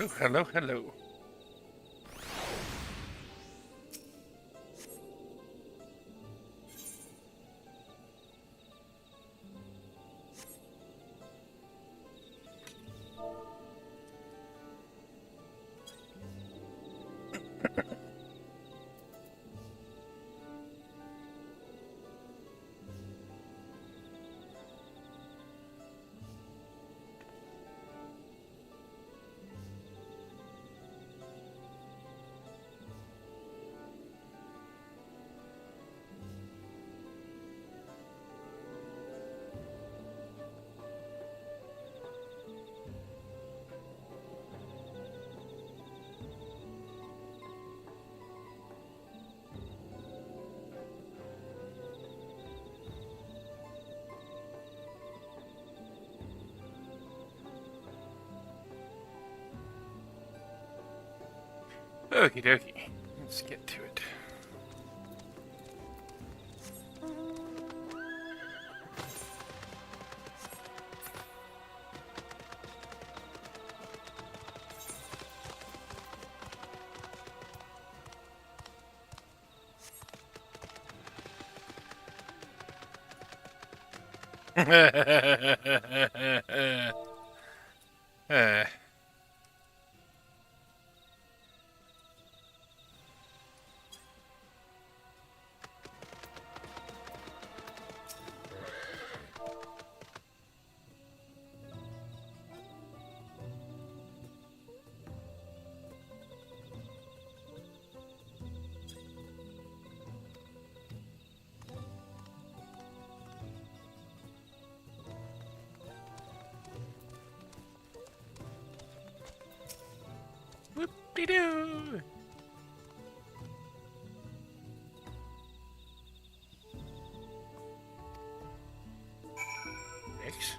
Oh, hello, hello. Okie dokie. Let's get to it. uh. Whoop-de-doo! Thanks.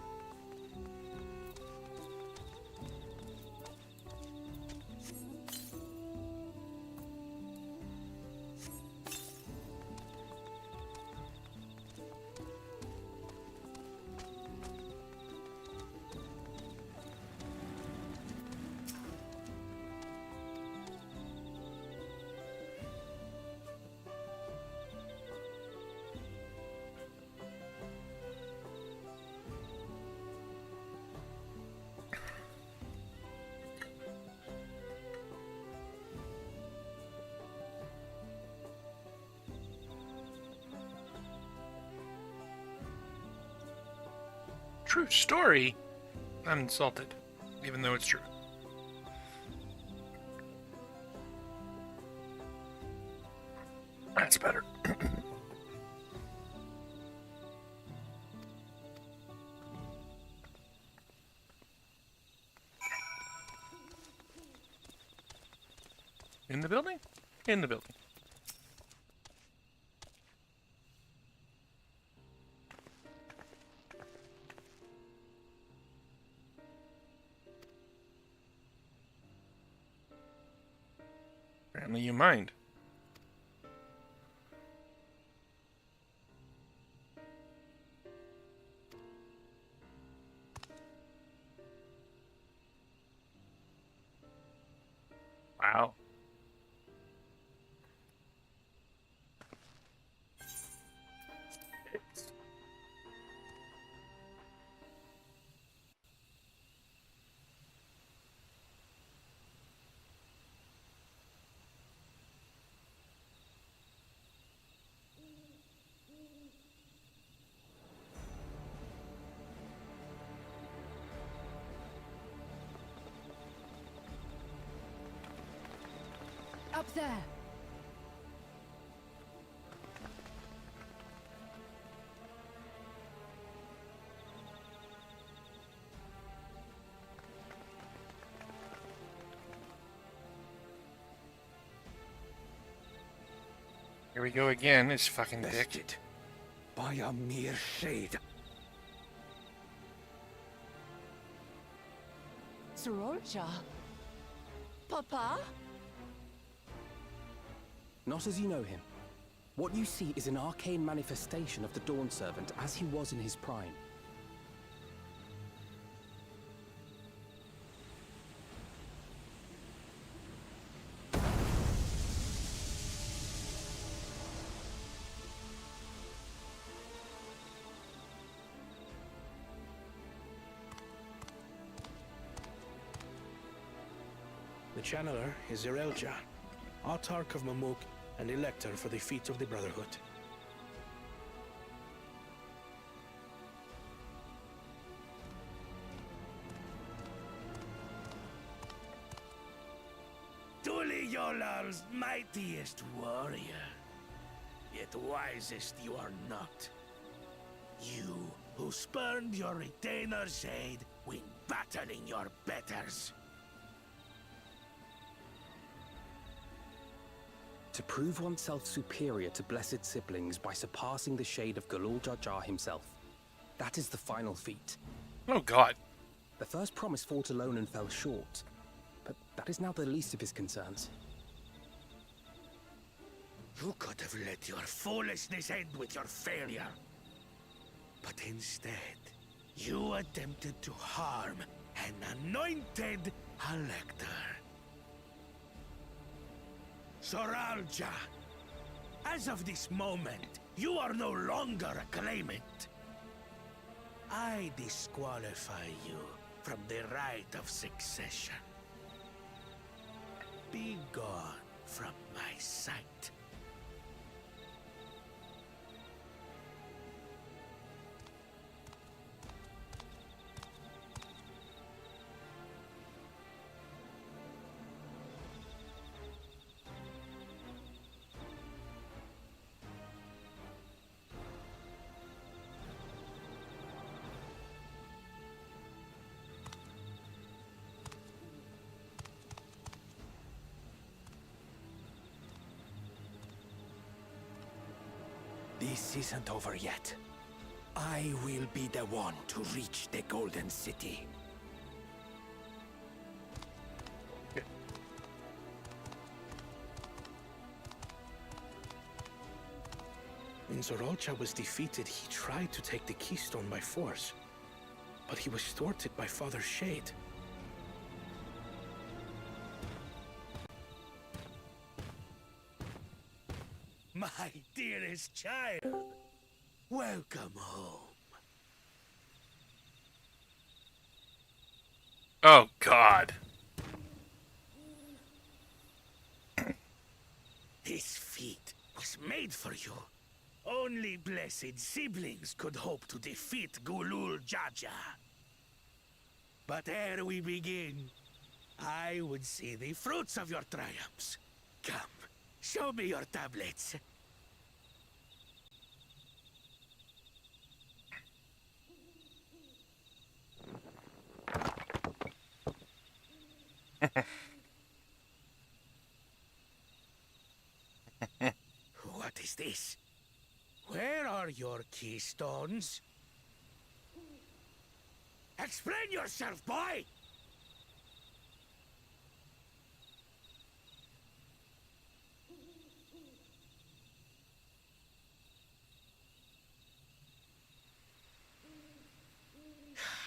True story? I'm insulted, even though it's true. That's better. In the building? In the building. Apparently you mind. Wow. Up there. Here we go again, this fucking dick. Bested by a mere shade. Sororja. Papa? Not as you know him. What you see is an arcane manifestation of the Dawn Servant as he was in his prime. The channeler is Zerelja, Autarch of Mamuk and Elector for the feet of the Brotherhood. Tuliolal's mightiest warrior, yet wisest you are not. You, who spurned your retainer's aid when battling your betters. To prove oneself superior to blessed siblings by surpassing the shade of Galul Jar Jar himself. That is the final feat. Oh god. The first promise fought alone and fell short, but that is now the least of his concerns. You could have let your foolishness end with your failure. But instead, you attempted to harm an anointed elector. Soralja, as of this moment, you are no longer a claimant. I disqualify you from the right of succession. Be gone from my sight. This isn't over yet. I will be the one to reach the Golden City. When Zerelja was defeated, he tried to take the keystone by force. But he was thwarted by Father Shade. My dearest child, welcome home. Oh god. This feat was made for you. Only blessed siblings could hope to defeat Gulul Jaja. But ere we begin, I would see the fruits of your triumphs. Come, show me your tablets. What is this? Where are your keystones? Explain yourself, boy!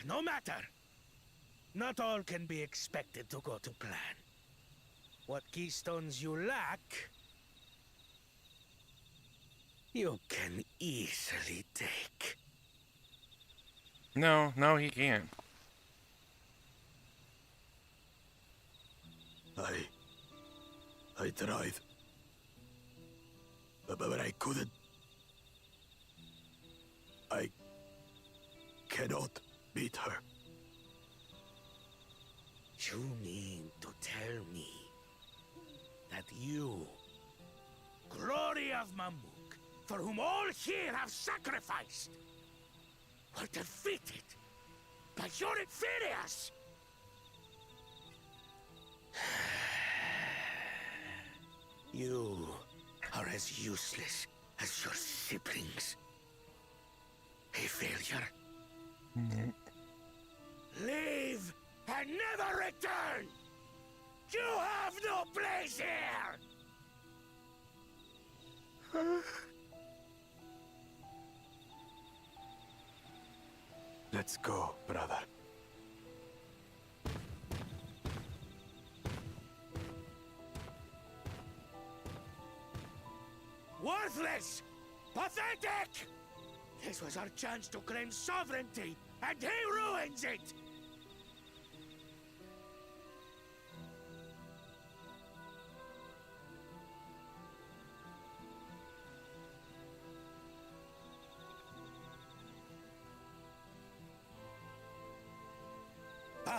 No matter. Not all can be expected to go to plan. What keystones you lack, you can easily take. No, he can't. I tried. But I couldn't. I cannot beat her. You mean to tell me that you, glory of Mamuk, for whom all here have sacrificed, were defeated by your inferiors? You are as useless as your siblings. A failure. Leave and never return! You have no place here! Let's go, brother. Worthless! Pathetic! This was our chance to claim sovereignty, and he ruins it!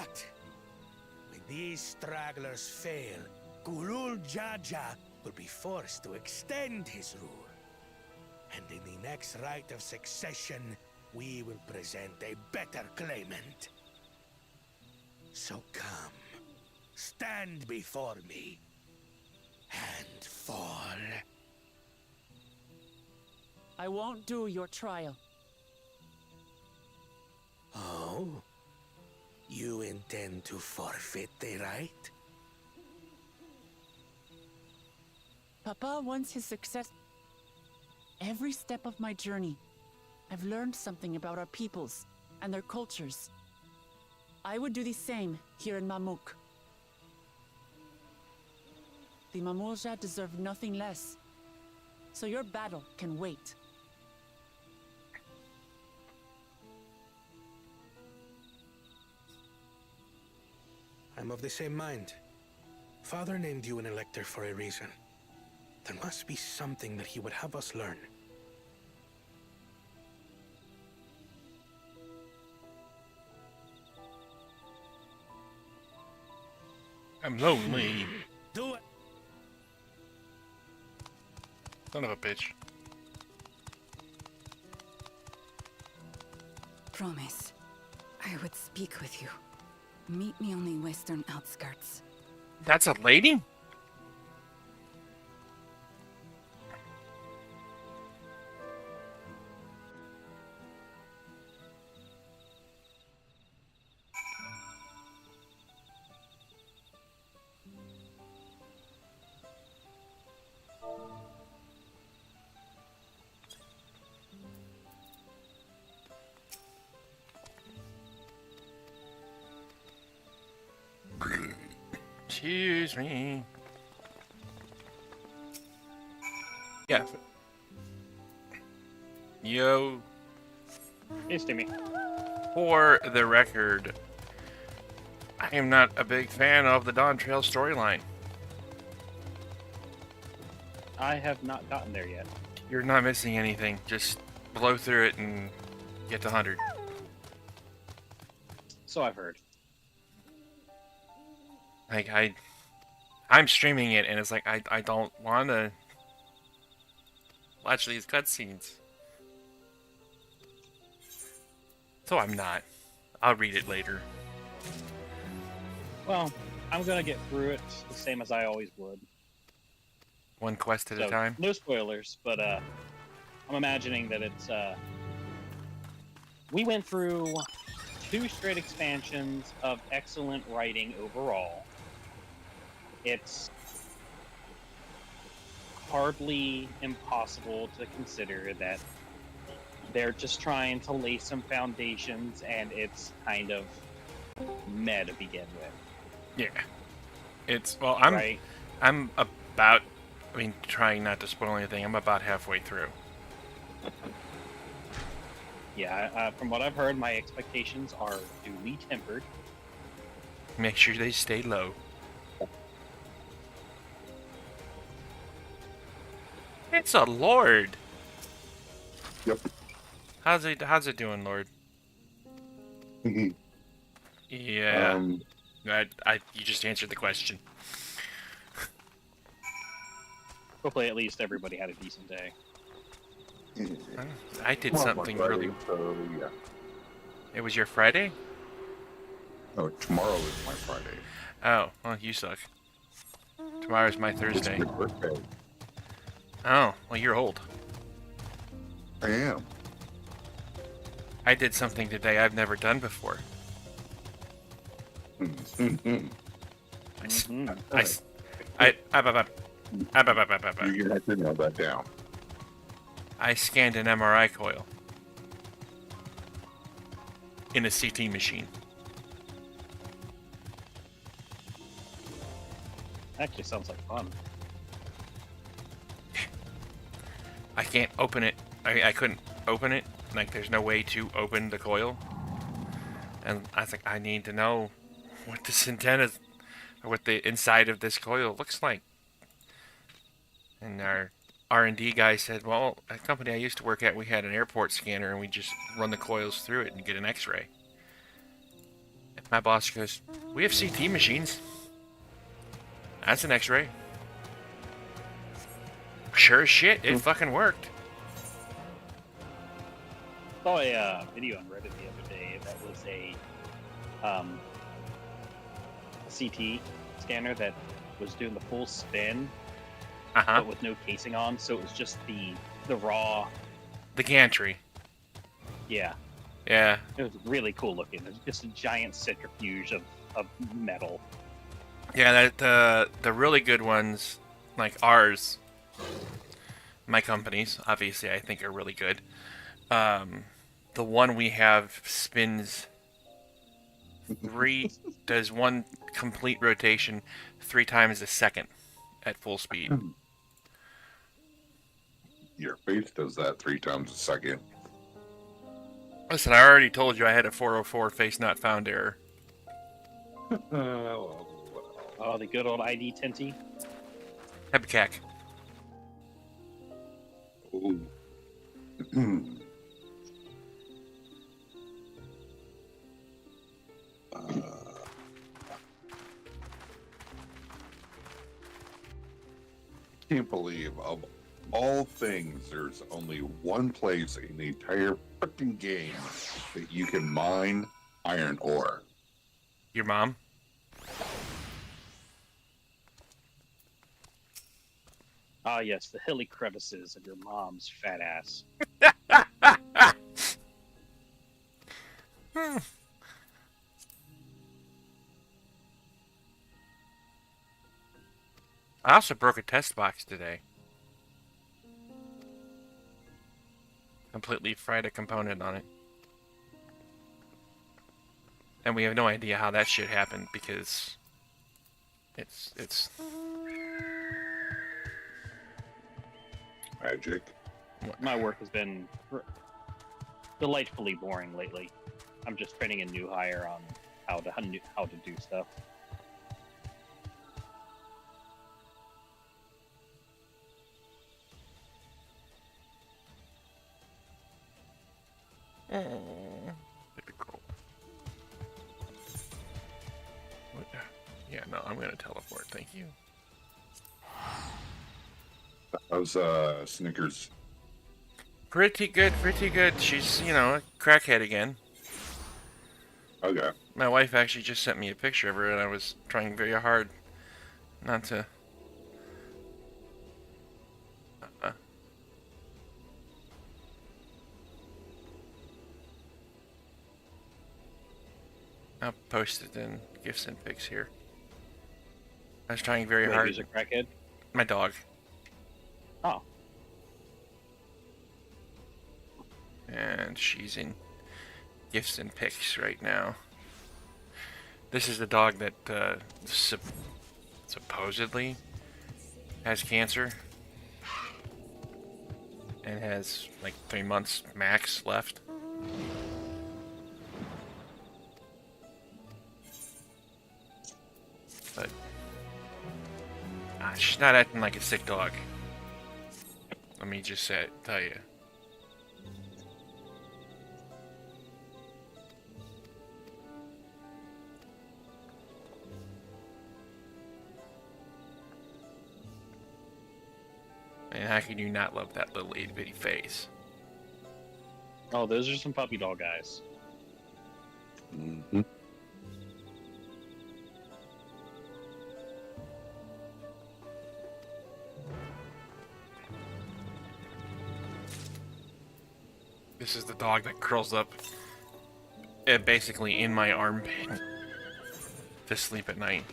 But when these stragglers fail, Gulul Jaja will be forced to extend his rule. And in the next rite of succession, we will present a better claimant. So come, stand before me, and fall. I won't do your trial. Oh? You intend to forfeit the right? Papa wants his success. Every step of my journey, I've learned something about our peoples and their cultures. I would do the same here in Mamuk. The Mamulja deserve nothing less, so your battle can wait. I'm of the same mind. Father named you an elector for a reason. There must be something that he would have us learn. I'm lonely. Do it! Son of a bitch. Promise. I would speak with you. Meet me on the western outskirts. That's a lady? Excuse me. Yeah. Yo. Hey, Timmy. For the record, I am not a big fan of the Dawntrail storyline. I have not gotten there yet. You're not missing anything. Just blow through it and get to 100. So I've heard. Like, I'm streaming it, and it's like, I don't want to watch these cutscenes. So I'm not. I'll read it later. Well, I'm gonna get through it the same as I always would. One quest at a So, time. no spoilers, but I'm imagining that it's we went through 2 straight expansions of excellent writing overall. It's hardly impossible to consider that they're just trying to lay some foundations, and it's kind of meh to begin with. Yeah. It's, well, Right? I'm about, I mean, trying not to spoil anything, I'm about halfway through. Yeah, from what I've heard, my expectations are duly tempered. Make sure they stay low. It's a lord. Yep. How's it doing, Lord? Yeah. You just answered the question. Hopefully, at least everybody had a decent day. I did Well, something Friday, really. So, yeah. It was your Friday? No, tomorrow is my Friday. Oh, well, you suck. Tomorrow's my Thursday. It's my birthday. Oh, well, you're old. I am. I did something today I've never done before. Mhm. You had to nail that down. I scanned an MRI coil in a CT machine. Actually, sounds like fun. I can't open it. I couldn't open it. Like, there's no way to open the coil. And I think I need to know what this antenna, or what the inside of this coil looks like. And our R&D guy said, well, a company I used to work at, we had an airport scanner, and we just run the coils through it and get an X-ray. My boss goes, "We have CT machines. That's an X-ray." Sure as shit, it fucking worked. Saw a video on Reddit the other day that was a CT scanner that was doing the full spin, but with no casing on, so it was just the raw. The gantry. Yeah, Yeah. it was really cool looking. It was just a giant centrifuge of metal. Yeah, that the really good ones, like ours, my companies, obviously I think are really good. The one we have spins does one complete rotation 3 times a second at full speed. Your face does that 3 times a second. Listen, I already told you I had a 404 face not found error. Oh, the good old ID Tinty. Hebecac. Ooh. I can't believe of all things, there's only one place in the entire freaking game that you can mine iron ore. Your mom? Ah, yes, the hilly crevices of your mom's fat ass. I also broke a test box today. Completely fried a component on it. And we have no idea how that shit happened because it's Magic. My work has been delightfully boring lately. I'm just training a new hire on how to do stuff. Typical. Yeah, no, I'm gonna teleport. Thank you. How's Snickers? Pretty good, pretty good. She's, a crackhead again. Okay. My wife actually just sent me a picture of her, and I was trying very hard not to. I'll post it in gifts and pics here. I was trying very hard. Who's a crackhead? My dog. Oh. And she's in gifts and pics right now. This is the dog that supposedly has cancer and has like 3 months max left. But she's not acting like a sick dog. Let me just tell you. And how can you not love that little itty bitty face? Oh, those are some puppy dog guys. Mm-hmm. This is the dog that curls up basically in my armpit to sleep at night.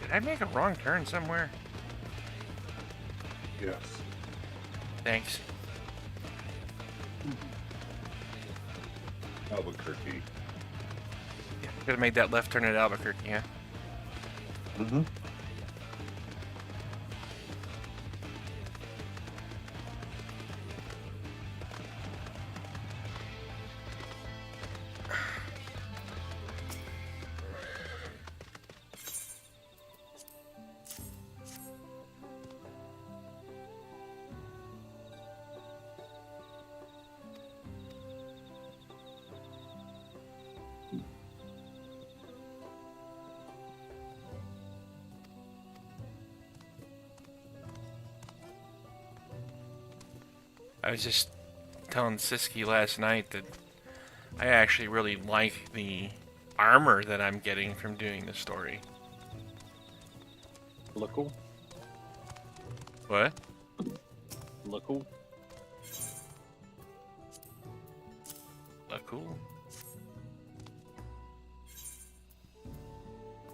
Did I make a wrong turn somewhere? Yes. Thanks. Albuquerque. Could have made that left turn at Albuquerque, yeah? Mm-hmm. I was just telling Siski last night that I actually really like the armor that I'm getting from doing the story. Look cool. What? Look cool. Cool.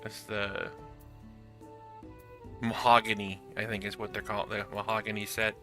That's the mahogany, I think is what they're called, the mahogany set.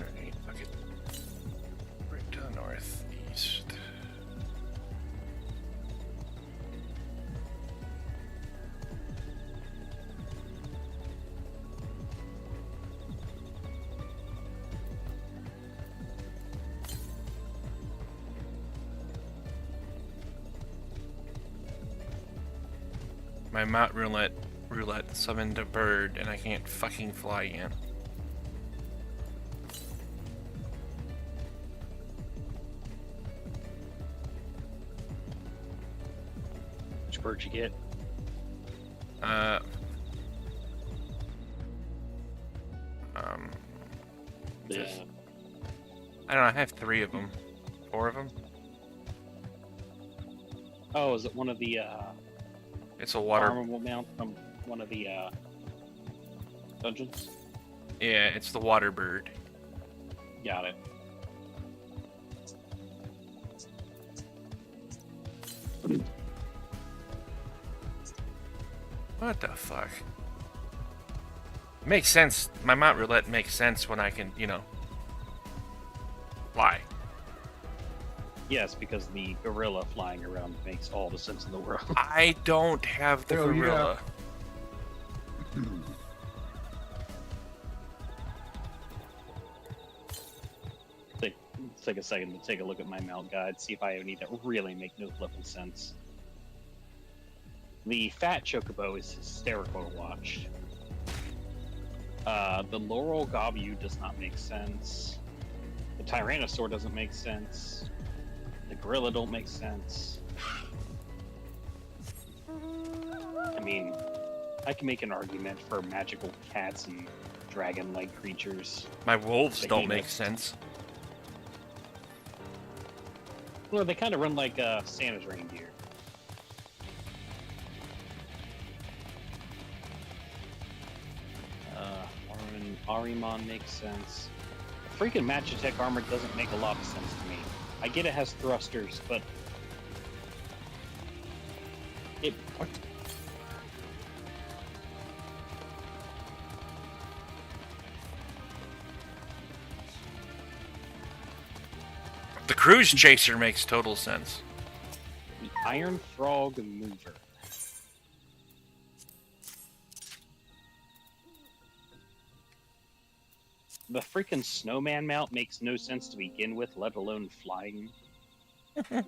Okay. Right to the northeast. My Mount Roulette summoned a bird and I can't fucking fly yet. Which bird you get? Yeah. Yeah. I don't know, I have 3 of them. 4 of them? Oh, is it one of the It's a water... armable mount from one of the dungeons? Yeah, it's the water bird. Got it. What the fuck? Makes sense. My Mount Roulette makes sense when I can, you know, fly. Yes, because the gorilla flying around makes all the sense in the world. I don't have the Oh, yeah. gorilla. Let's take a second to take a look at my mount guide, see if I have any that really make no flipping sense. The fat chocobo is hysterical to watch. The Laurel Gabu does not make sense. The Tyrannosaur doesn't make sense. The gorilla don't make sense. I mean, I can make an argument for magical cats and dragon-like creatures. My wolves don't make Behemoths. sense. Well, they kind of run like Santa's reindeer. Arimon makes sense. Freaking Magitech armor doesn't make a lot of sense to me. I get it has thrusters, but it. The Cruise Chaser makes total sense. The Iron Frog Mover. The freaking Snowman mount makes no sense to begin with, let alone flying. I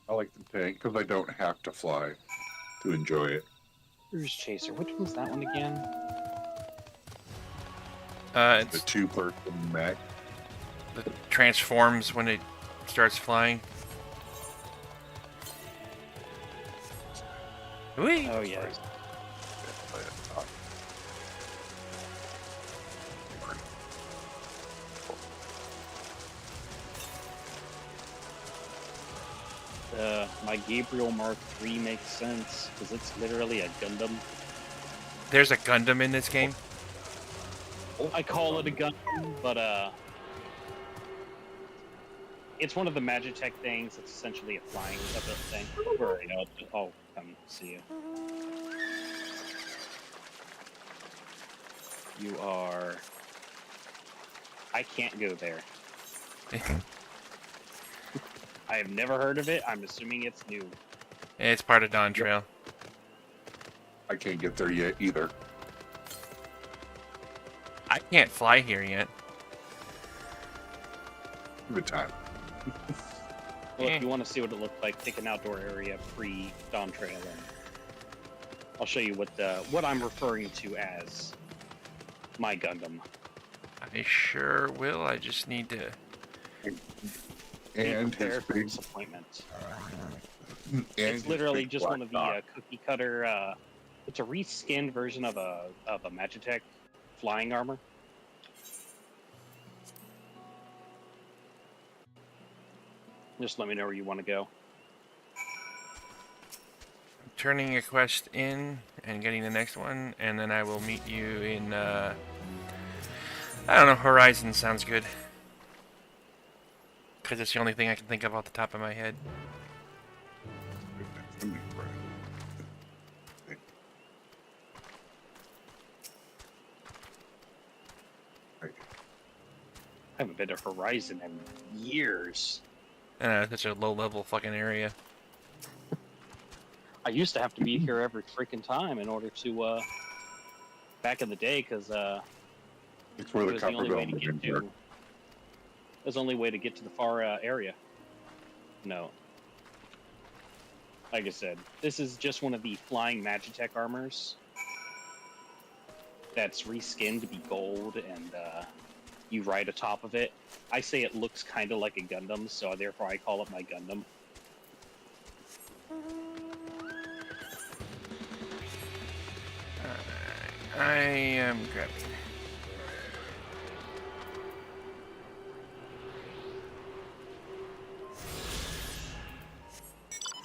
like the tank because I don't have to fly to enjoy it. Cruise Chaser, which one's that one again? The It's two-person mech. that transforms when it starts flying. Whee! Oh yeah. My Gabriel Mark III makes sense, because it's literally a Gundam. There's a Gundam in this game. I call it a gun, but it's one of the Magitech things. It's essentially a flying type of thing. Where, you know, I'll come see you. You are. I can't go there. I have never heard of it. I'm assuming it's new. It's part of Dawntrail. I can't get there yet either. I can't fly here yet. Good time. Well, if you want to see what it looked like, take an outdoor area pre-Dawntrail, and I'll show you what I'm referring to as my Gundam. I sure will. I just need to. And Prepare his for big, disappointment. and It's his literally big just black one of the dot. cookie cutter. It's a reskinned version of a Magitech flying armor. Just let me know where you want to go. Turning a quest in and getting the next one, and then I will meet you in. I don't know. Horizon sounds good. Because it's the only thing I can think of off the top of my head. I haven't been to Horizon in years. I know, it's such a low-level fucking area. I used to have to be here every freaking time in order to, back in the day, because, It's where it the was the only way to Copperbell get mines to. are. It was the only way to get to the far area. No. Like I said, this is just one of the flying Magitech armors that's reskinned to be gold, and you ride atop of it. I say it looks kind of like a Gundam, so therefore I call it my Gundam. I am grabbing.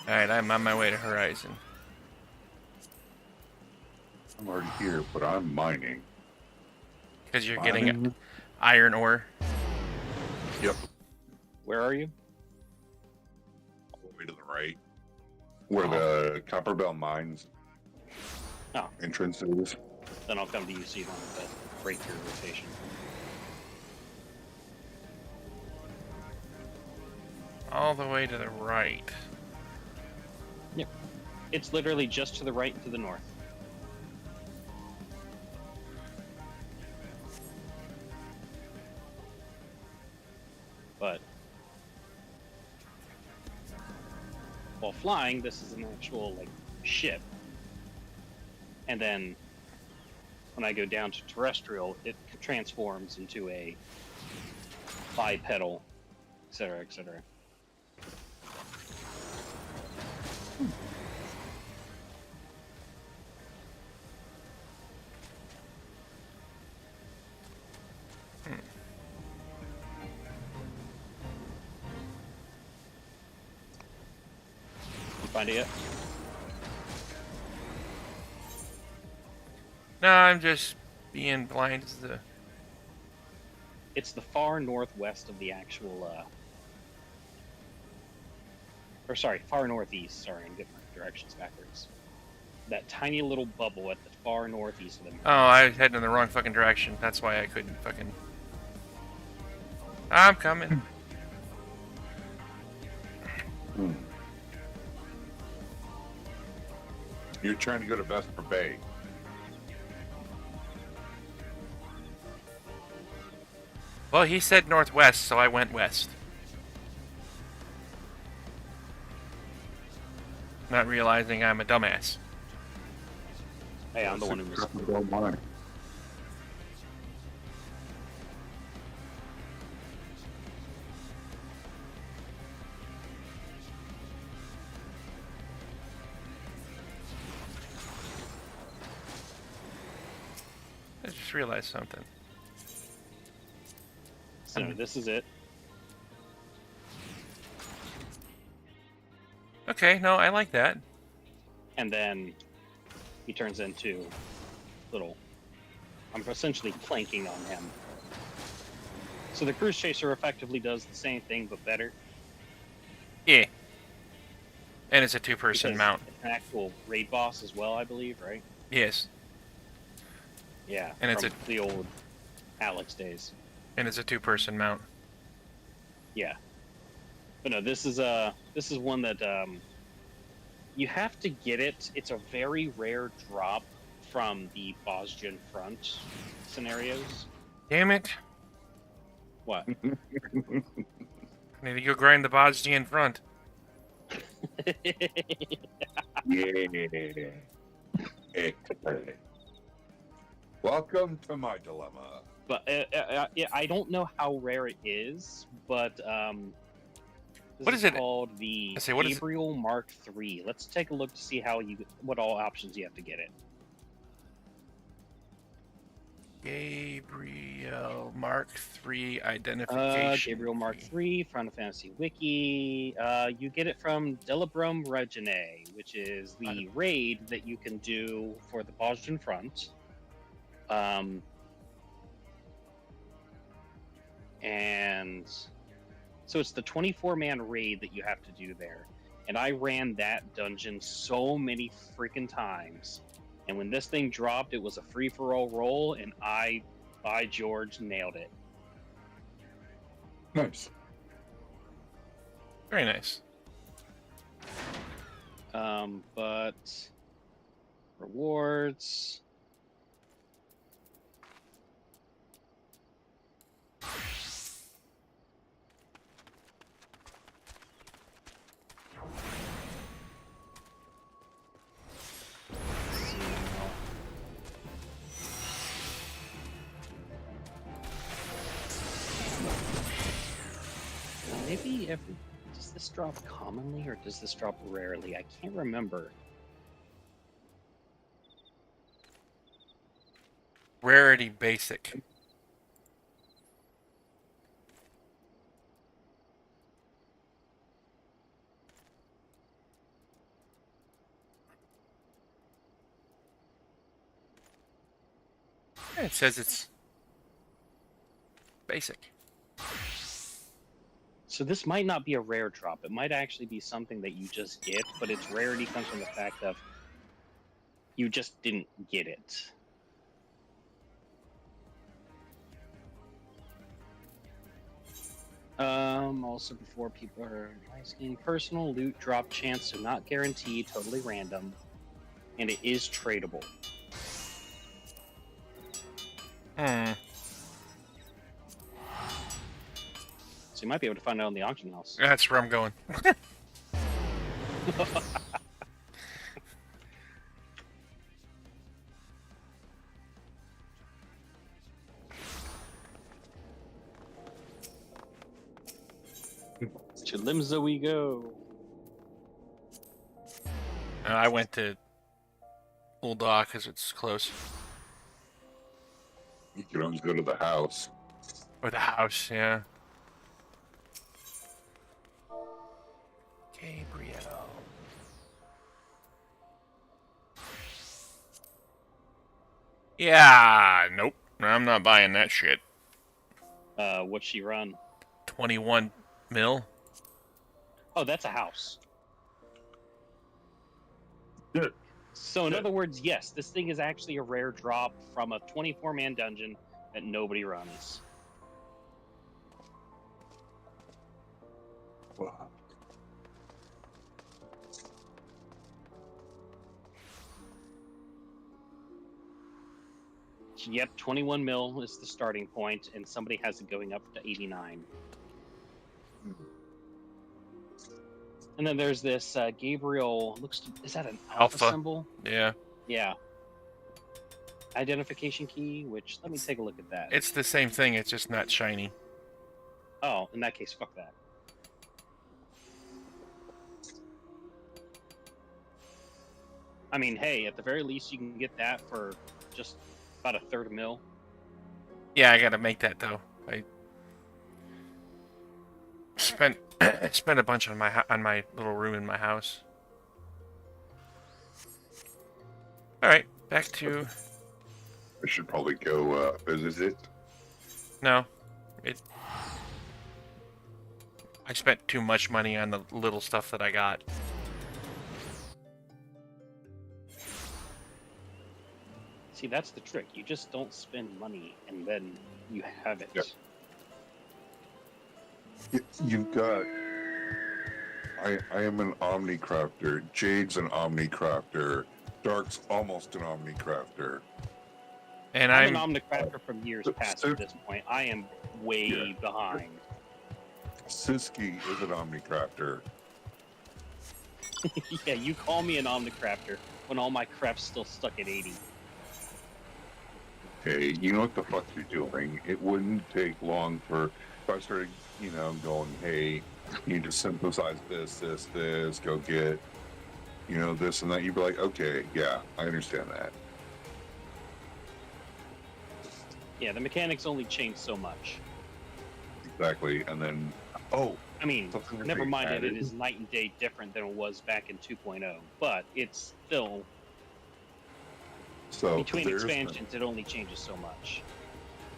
Alright, I'm on my way to Horizon. I'm already here, but I'm mining. Because you're getting Mining? iron ore. Yep. Where are you? All the way to the right. Where the Copperbell mines Oh. entrance is. Then I'll come to you so you don't have to break your rotation. All the way to the right. Yep. It's literally just to the right and to the north. But while flying, this is an actual like ship. And then when I go down to terrestrial, it transforms into a bipedal, etc., etc. You find it yet? No, I'm just being blind as the... It's the far northwest of the actual, or sorry, far northeast. Sorry, I'm getting my directions backwards. That tiny little bubble at the far northeast of the Oh, I was heading in the wrong fucking direction. That's why I couldn't fucking... I'm coming. You're trying to go to Vesper Bay. Well, he said northwest, so I went west. Not realizing I'm a dumbass. Hey, I'm the one who missed. Copperbell mine. I just realized something. So this is it. Okay, no, I like that. And then he turns into little. I'm essentially planking on him. So the Cruise Chaser effectively does the same thing, but better. Yeah. And it's a two-person Because mount. it's an actual raid boss as well, I believe, right? Yes. Yeah, And it's from the old Alex days. And it's a two-person mount. Yeah. But no, this is one that you have to get it. It's a very rare drop from the Bosgen front scenarios. Damn it. What? I need to go grind the Bosgy in front. Yeah. Welcome to my dilemma. But yeah, I don't know how rare it is, but this What is it? called the I say, what is it? Gabriel Mark III. Let's take a look to see what all options you have to get it. Gabriel Mark III identification. Gabriel Mark III, Final Fantasy Wiki. You get it from Delabrum Regine, which is the raid that you can do for the Bosgen front. And so it's the 24-man raid that you have to do there. And I ran that dungeon so many freaking times. And when this thing dropped, it was a free-for-all roll, and I, by George, nailed it. Nice. Very nice. But rewards. Maybe does this drop commonly or does this drop rarely? I can't remember. Rarity basic. Yeah, it says it's basic. So this might not be a rare drop. It might actually be something that you just get, but its rarity comes from the fact of you just didn't get it. Also before people are asking, personal loot drop chance, so not guaranteed, totally random, and it is tradable. So you might be able to find out on the auction house. That's where I'm going. Chilimza we go. I went to Old Dock because it's close. You can always go to the house. Or the house, yeah. Gabriel. Yeah, nope. I'm not buying that shit. What's she run? 21 mil? Oh, that's a house. Yeah. So in other words, yes, this thing is actually a rare drop from a 24-man dungeon that nobody runs. Wow. Yep, 21 mil is the starting point, and somebody has it going up to 89. And then there's this Gabriel. Is that an alpha symbol? Yeah. Yeah. Identification key. Which let me take a look at that. It's the same thing. It's just not shiny. Oh, in that case, fuck that. I mean, hey, at the very least, you can get that for just about a third mil. Yeah, I gotta make that though. I spent a bunch on my little room in my house. All right, back to I should probably go visit it. No, it. I spent too much money on the little stuff that I got. See, that's the trick. You just don't spend money and then you have it. Yep. You've got. I am an Omnicrafter. Jade's an Omnicrafter. Dark's almost an Omnicrafter. And I'm an Omnicrafter from years past so- at this point. I am way behind. Siski is an Omnicrafter. Yeah, you call me an Omnicrafter when all my crap's still stuck at 80. Hey, you know what the fuck you're doing? It wouldn't take long for if I started, going, hey, you need to synthesize this, go get, this and that. You'd be like, okay, yeah, I understand that. Yeah, the mechanics only change so much. Exactly. And then, I mean, something that never they mind that it added. is night and day different than it was back in 2.0, but it's still, So between there's expansions, it only changes so much.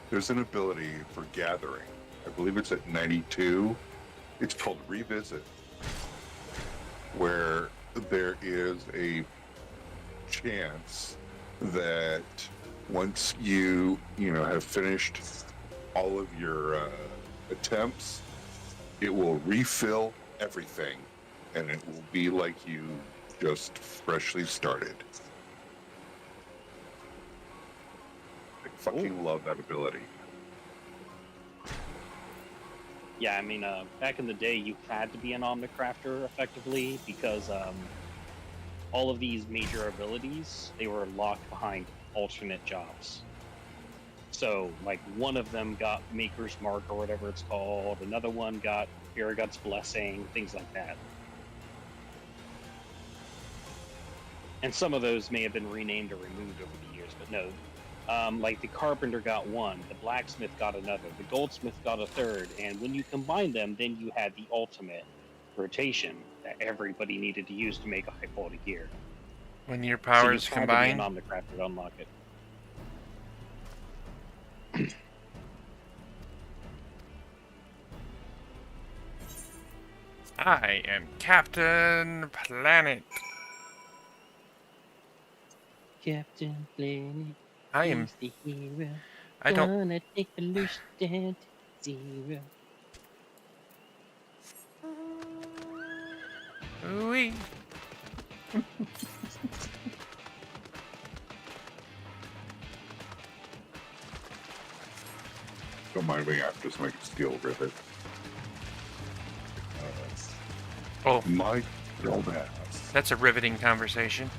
There's an ability for gathering. I believe it's at 92. It's called Revisit, where there is a chance that once you have finished all of your attempts, it will refill everything, and it will be like you just freshly started. I fucking love that ability. Yeah, I mean, back in the day, you had to be an Omnicrafter, effectively, because all of these major abilities, they were locked behind alternate jobs. So, like, one of them got Maker's Mark, or whatever it's called, another one got Irrigat's Blessing, things like that. And some of those may have been renamed or removed over the years, but no. Like the Carpenter got one, the Blacksmith got another, the Goldsmith got a third, and when you combine them, then you had the ultimate rotation that everybody needed to use to make a high quality gear. when your So powers you had to be combine. an Omnicrafter to unlock it. I am Captain Planet. Captain Planet, I am. the hero. I don't. Gonna take the loose down to zero. Ooh-wee. Don't mind me, I'm just making steel rivet. Oh, My dumbass. that's a riveting conversation.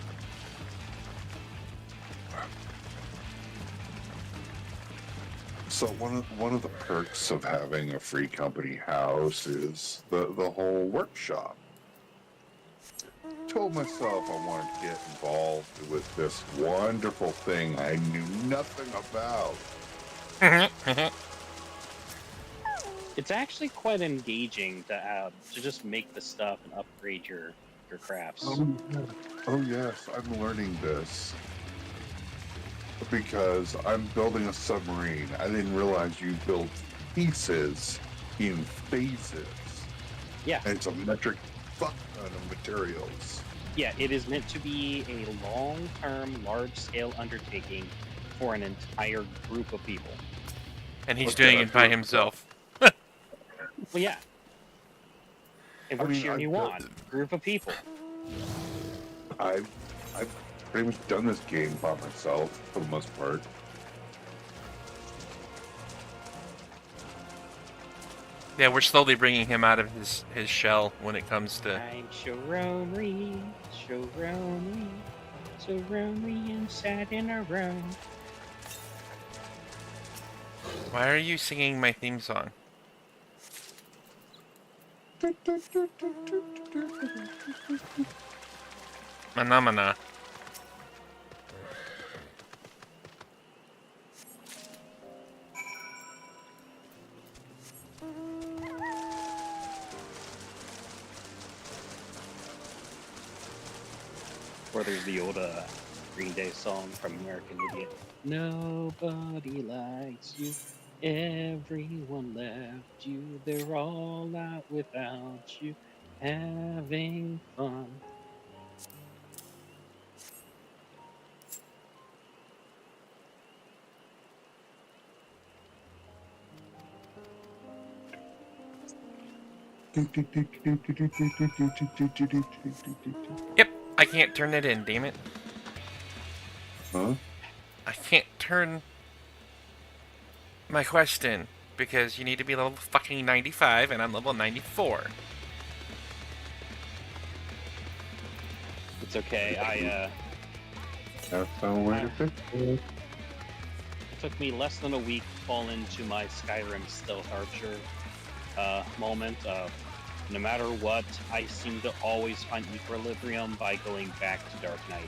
So one of the perks of having a free company house is the whole workshop. Told myself I wanted to get involved with this wonderful thing I knew nothing about. It's actually quite engaging to just make the stuff and upgrade your crafts. Oh yes, I'm learning this. Because I'm building a submarine. I didn't realize you built pieces in phases. Yeah. And it's a metric fuck ton of materials. Yeah, it is meant to be a long-term, large-scale undertaking for an entire group of people. And he's What doing did it I by do? himself. Well, yeah. And I we're mean, cheering I've you built- on. Group of people. I've pretty much done this game by myself for the most part. Yeah, we're slowly bringing him out of his shell when it comes to. I'm Sharon Reed, inside in a room. Why are you singing my theme song? Manamana. Or there's the old Green Day song from American Idiot. Nobody likes you. Everyone left you. They're all out without you. Having fun. Yep, I can't turn it in, damn it. Huh? I can't turn my quest in because you need to be level fucking 95 and I'm level 94. It's okay. Have some way to fix it. It took me less than a week to fall into my Skyrim Stealth Archer moment of no matter what, I seem to always find equilibrium by going back to Dark Knight.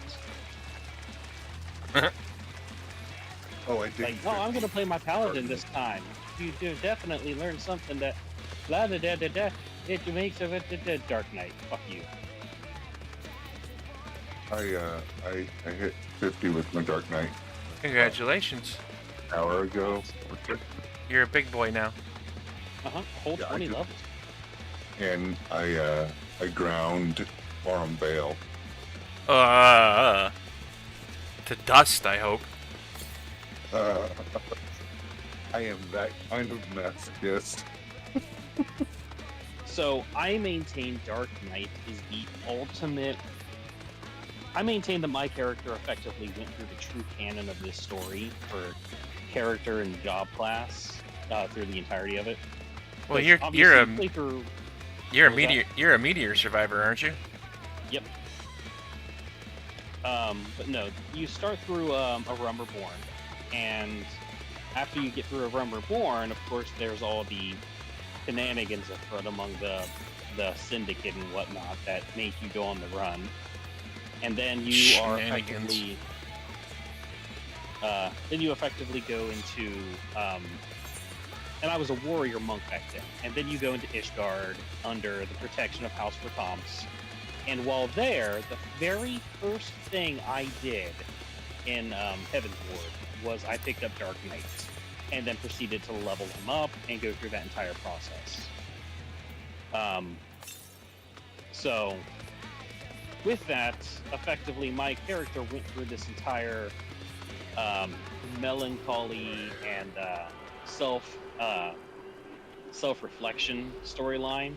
Oh, I did. Like, oh, I'm gonna play my Paladin this time. You do definitely learn something that blah da da da da. It makes of it Dark Knight. Fuck you. I hit 50 with my Dark Knight Congratulations. an hour ago. You're a big boy now. Whole Yeah, I 20 do. levels. And I ground Aurum Vale. To dust, I hope. I am that kind of masochist. So I maintain Dark Knight is the ultimate. I maintain that my character effectively went through the true canon of this story for character and job class through the entirety of it. Well, Because you're obviously a playthrough. you're a What was meteor you're a meteor survivor, aren't you? Yep. But no, you start through a Realm Reborn, and after you get through a Realm Reborn, of course, there's all the shenanigans afoot among the syndicate and whatnot that make you go on the run, and then you are Shenanigans. effectively go into and I was a warrior monk back then, and then you go into Ishgard under the protection of House Vertomps. And while there, the very first thing I did in Heaven's Ward was I picked up Dark Knight, and then proceeded to level him up and go through that entire process. So, with that, effectively, my character went through this entire melancholy and self-reflection storyline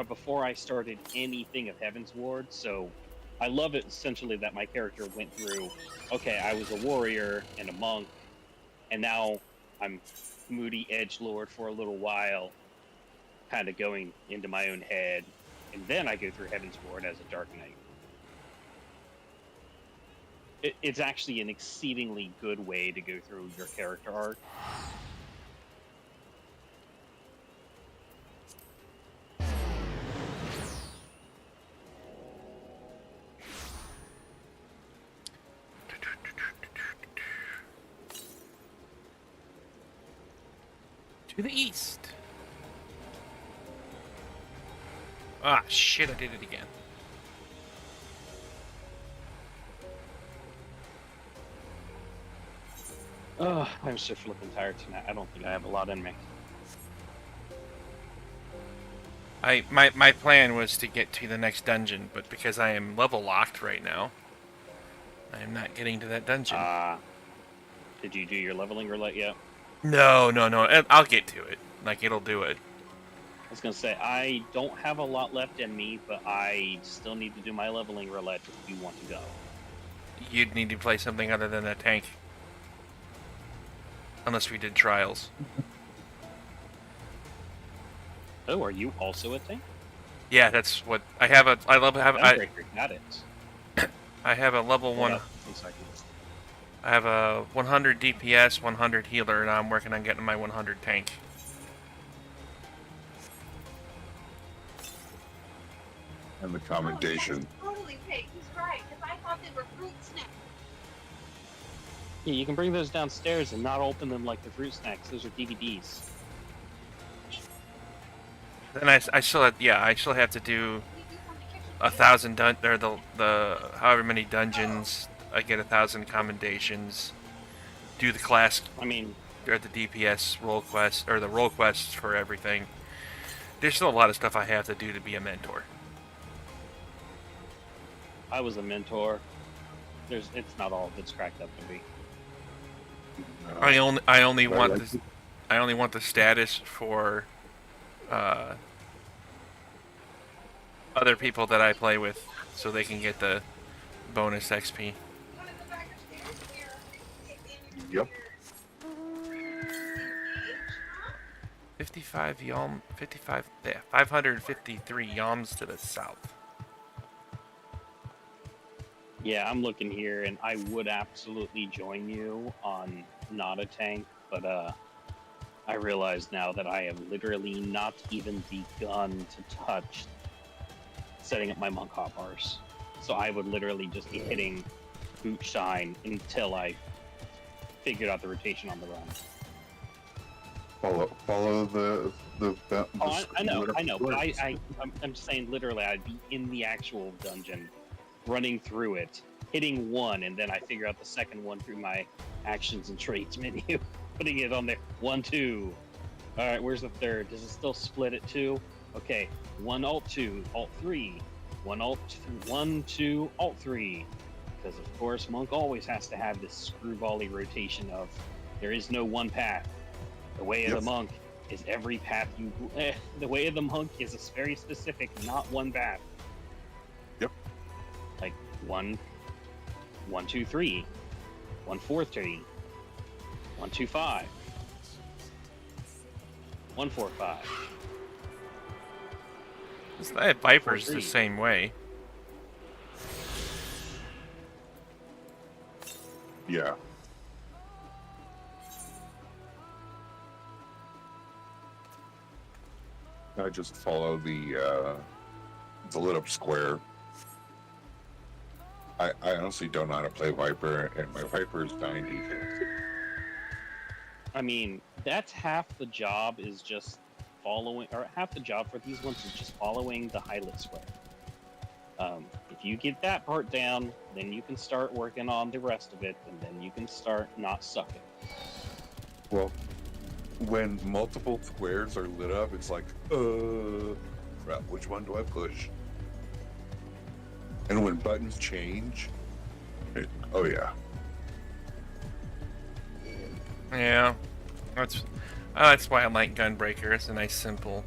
before I started anything of Heaven's Ward. So I love it essentially that my character went through, okay, I was a warrior and a monk, and now I'm moody edgelord for a little while, kind of going into my own head, and then I go through Heaven's Ward as a Dark Knight. It's actually an exceedingly good way to go through your character arc. To the east. Ah, shit, I did it again. Oh, I'm so flipping tired tonight. I don't think I have a lot in me. My plan was to get to the next dungeon, but because I am level locked right now, I am not getting to that dungeon. Did you do your leveling roulette yet? No. I'll get to it. Like, it'll do it. I was gonna say, I don't have a lot left in me, but I still need to do my leveling roulette if you want to go. You'd need to play something other than a tank. Unless we did trials. Oh, are you also a tank? Yeah, that's what I have. I Dawntrail got it. I have a level Hold 1. up, 1 second. I have a 100 DPS, 100 healer, and I'm working on getting my 100 tank. And the commendation. Totally fake. He's right, because I thought they were fruit snacks. Yeah, you can bring those downstairs and not open them like the fruit snacks. Those are DVDs. Then I still have, I still have to do. We do from the kitchen 1,000 or the however many dungeons. I get 1,000 commendations. Do the class I mean, or the DPS role quest or the role quests for everything. There's still a lot of stuff I have to do to be a mentor. I was a mentor. It's not all it's cracked up to be. I only But want like- this. I only want the status for other people that I play with, so they can get the bonus XP. Yep. 55 yalm, 55, yeah, 553 yalms to the south. Yeah, I'm looking here, and I would absolutely join you on not a tank, but I realize now that I have literally not even begun to touch setting up my monk hotbars. So I would literally just be hitting boot shine until I figured out the rotation on the run. Follow the Oh, I know, but squares. I'm saying literally I'd be in the actual dungeon, running through it, hitting one, and then I figure out the second one through my actions and traits menu, putting it on there. 1, 2. All right, where's the third? Does it still split at 2? Okay, 1 alt 2, alt 3, 1 alt 1 2 alt 3. Because of course, monk always has to have this screwbally rotation of there is no one path. The way of the monk is every path you. The way of the monk is a very specific, not one path. Yep. Like 1, 1 2 3, 1 4 3, 1 2 5, 1 4 5. That Viper's the 3. same way. Yeah. I just follow the lit up square. I honestly don't know how to play Viper, and my Viper is 90. I mean, that's half the job is just following, or half the job for these ones is just following the highlight square. If you get that part down, then you can start working on the rest of it, and then you can start not sucking. Well, when multiple squares are lit up, it's like, crap, which one do I push? And when buttons change, oh yeah. Yeah, that's why I like Gunbreaker. It's a nice, simple.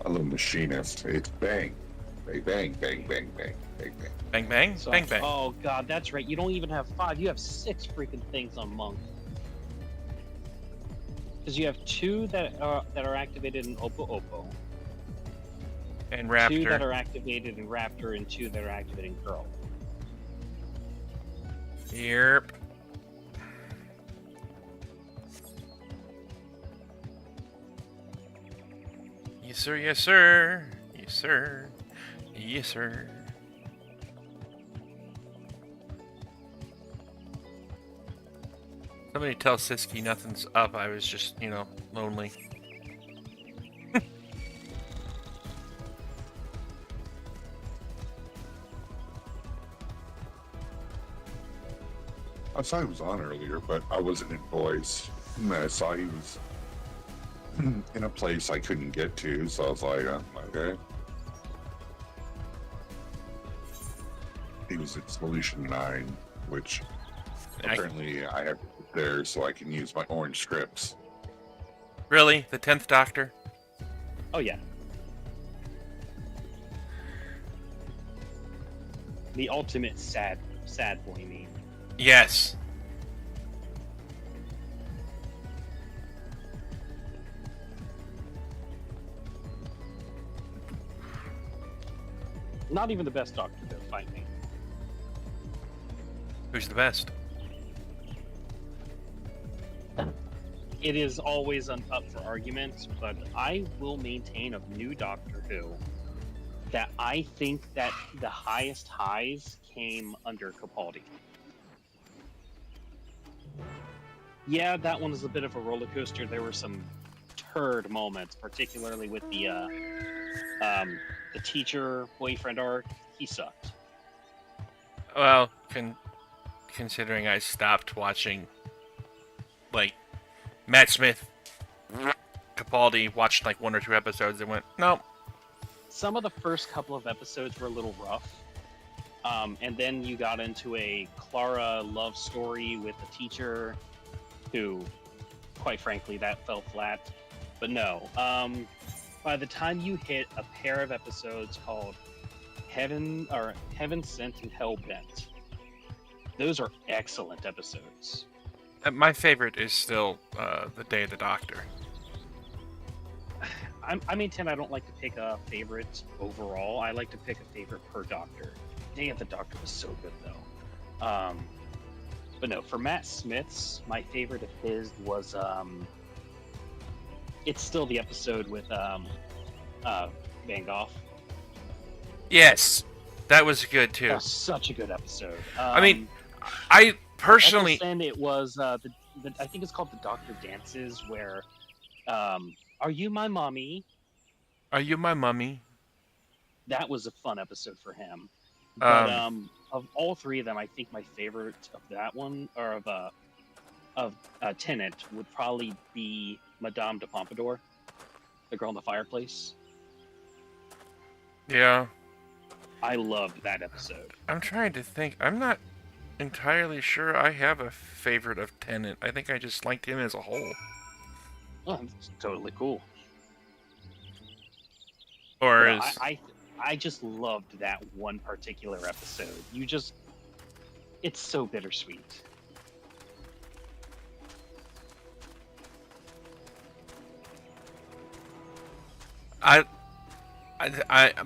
I love Machinist. It's bang, bang, bang, bang, bang, bang, bang, bang. Bang, bang, So, bang, bang. Oh god, that's right. You don't even have 5. You have 6 freaking things on monk. Because you have 2 that are activated in Oppo Oppo, And 2 Raptor. that are activated in Raptor, and 2 that are activated in Girl. Yep. Yes, sir. Yes, sir. Yes, sir. Yes, sir. Somebody tell Siski nothing's up. I was just, lonely. I saw he was on earlier, but I wasn't in voice. And then I saw he was in a place I couldn't get to, so I was like, okay. He was at Solution 9, which apparently I have there so I can use my orange scripts. Really? The 10th Doctor? Oh yeah. The ultimate sad boy meme. Yes. Not even the best doctor to fight me. Who's the best? It is always up for argument, but I will maintain of new Doctor Who that I think that the highest highs came under Capaldi. Yeah, that one was a bit of a roller coaster. There were some turd moments, particularly with the teacher boyfriend arc. He sucked. Well, considering I stopped watching, like, Matt Smith, Capaldi watched like 1 or 2 episodes and went, nope. Some of the first couple of episodes were a little rough. And then you got into a Clara love story with a teacher who, quite frankly, that fell flat. But no, by the time you hit a pair of episodes called Heaven Sent and Hell Bent, those are excellent episodes. My favorite is still The Day of the Doctor. I maintain I don't like to pick a favorite overall. I like to pick a favorite per Doctor. Day of the Doctor was so good, though. But no, for Matt Smith's, my favorite of his was it's still the episode with Van Gogh. Yes, that was good too. That was such a good episode. I mean, I personally, and it was I think it's called The Doctor Dances, where Are You My Mommy? Are You My Mummy? That was a fun episode for him. But of all three of them, I think my favorite of that one, or of Tennant, would probably be Madame de Pompadour, the girl in the fireplace. Yeah. I loved that episode. I'm trying to think. I'm not entirely sure I have a favorite of Tennant. I think I just liked him as a whole. Oh, that's totally cool. Or Yeah, is... I just loved that one particular episode. It's so bittersweet.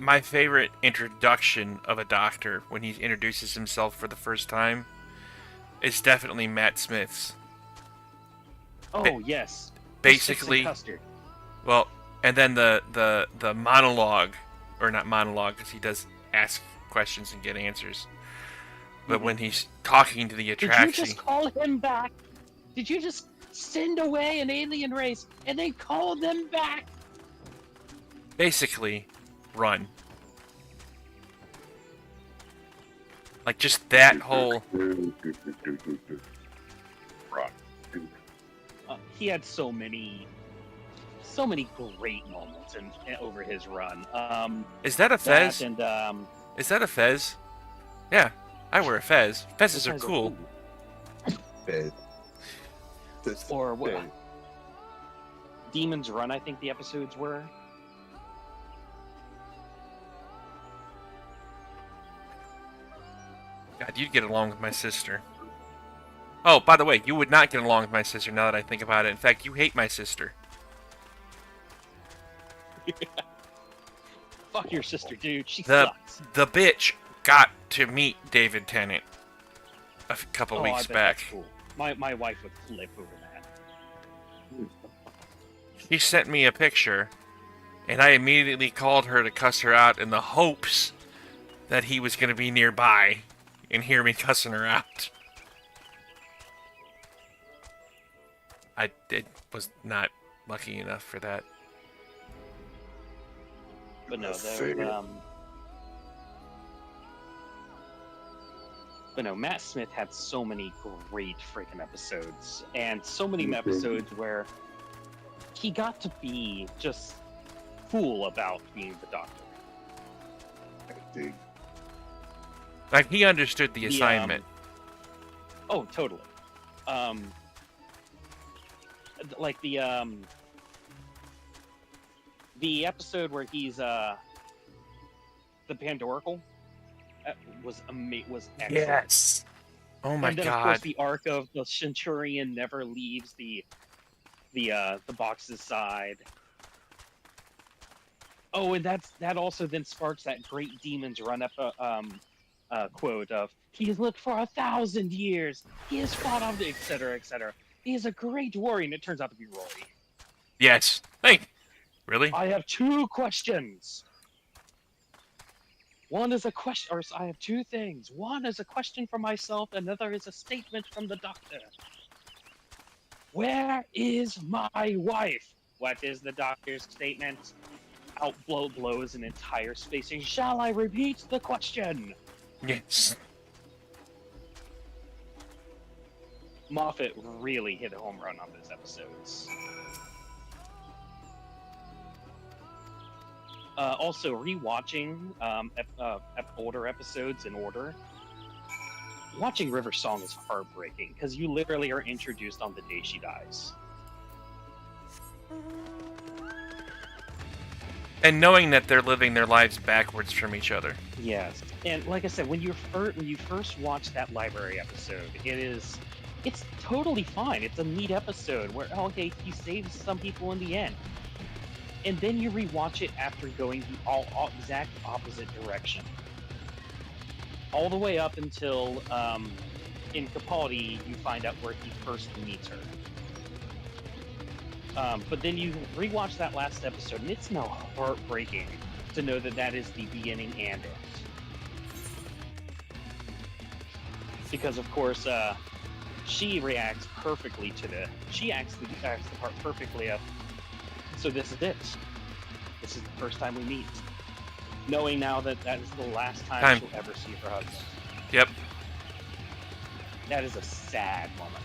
My favorite introduction of a Doctor when he introduces himself for the first time is definitely Matt Smith's. Oh, yes. Basically, well, and then the monologue, or not monologue, because he does ask questions and get answers. But when he's talking to the attraction, did you just call him back? Did you just send away an alien race and then call them back? basically, run. Like just that whole. He had so many great moments over his run. Is that a fez? That and Is that a fez? Yeah, I wear a fez. Fezes are cool. Fez. Or what? Demon's Run, I think the episodes were. God, you'd get along with my sister. Oh, by the way, you would not get along with my sister now that I think about it. In fact, you hate my sister. Fuck your sister, dude. She The sucks. bitch got to meet David Tennant a couple I weeks bet back. that's cool. My wife would flip over that. He sent me a picture, and I immediately called her to cuss her out in the hopes that he was going to be nearby and hear me cussing her out. I was not lucky enough for that. But no, Matt Smith had so many great freaking episodes, and so many episodes where he got to be just cool about being the Doctor. Like, he understood the assignment. Oh, totally. Like the episode where he's the Pandoracle was excellent. Yes. Oh my and then, god. Of course, the arc of the Centurion never leaves the box's side. Oh, and that also then sparks that great Demon's Run quote of "He has lived for 1,000 years. He has fought on," etc., etc. He is a great warrior, and it turns out to be Roy. Yes. Hey, really? I have 2 questions. One is a question, or I have 2 things. One is a question for myself, and another is a statement from the Doctor. Where is my wife? What is the doctor's statement? Out blows an entire space station. Shall I repeat the question? Yes. Moffat really hit a home run on those episodes. Also, rewatching older episodes in order, watching River Song is heartbreaking because you literally are introduced on the day she dies. And knowing that they're living their lives backwards from each other. Yes, and like I said, when you first watch that library episode, it's totally fine. It's a neat episode where okay, he saves some people in the end, and then you rewatch it after going the all exact opposite direction, all the way up until in Capaldi you find out where he first meets her. But then you rewatch that last episode, and it's now heartbreaking to know that that is the beginning and end. Because of course, she reacts perfectly to she acts the part perfectly of. So this is it. This is the first time we meet, knowing now that that is the last time she'll ever see her husband. Yep. That is a sad moment.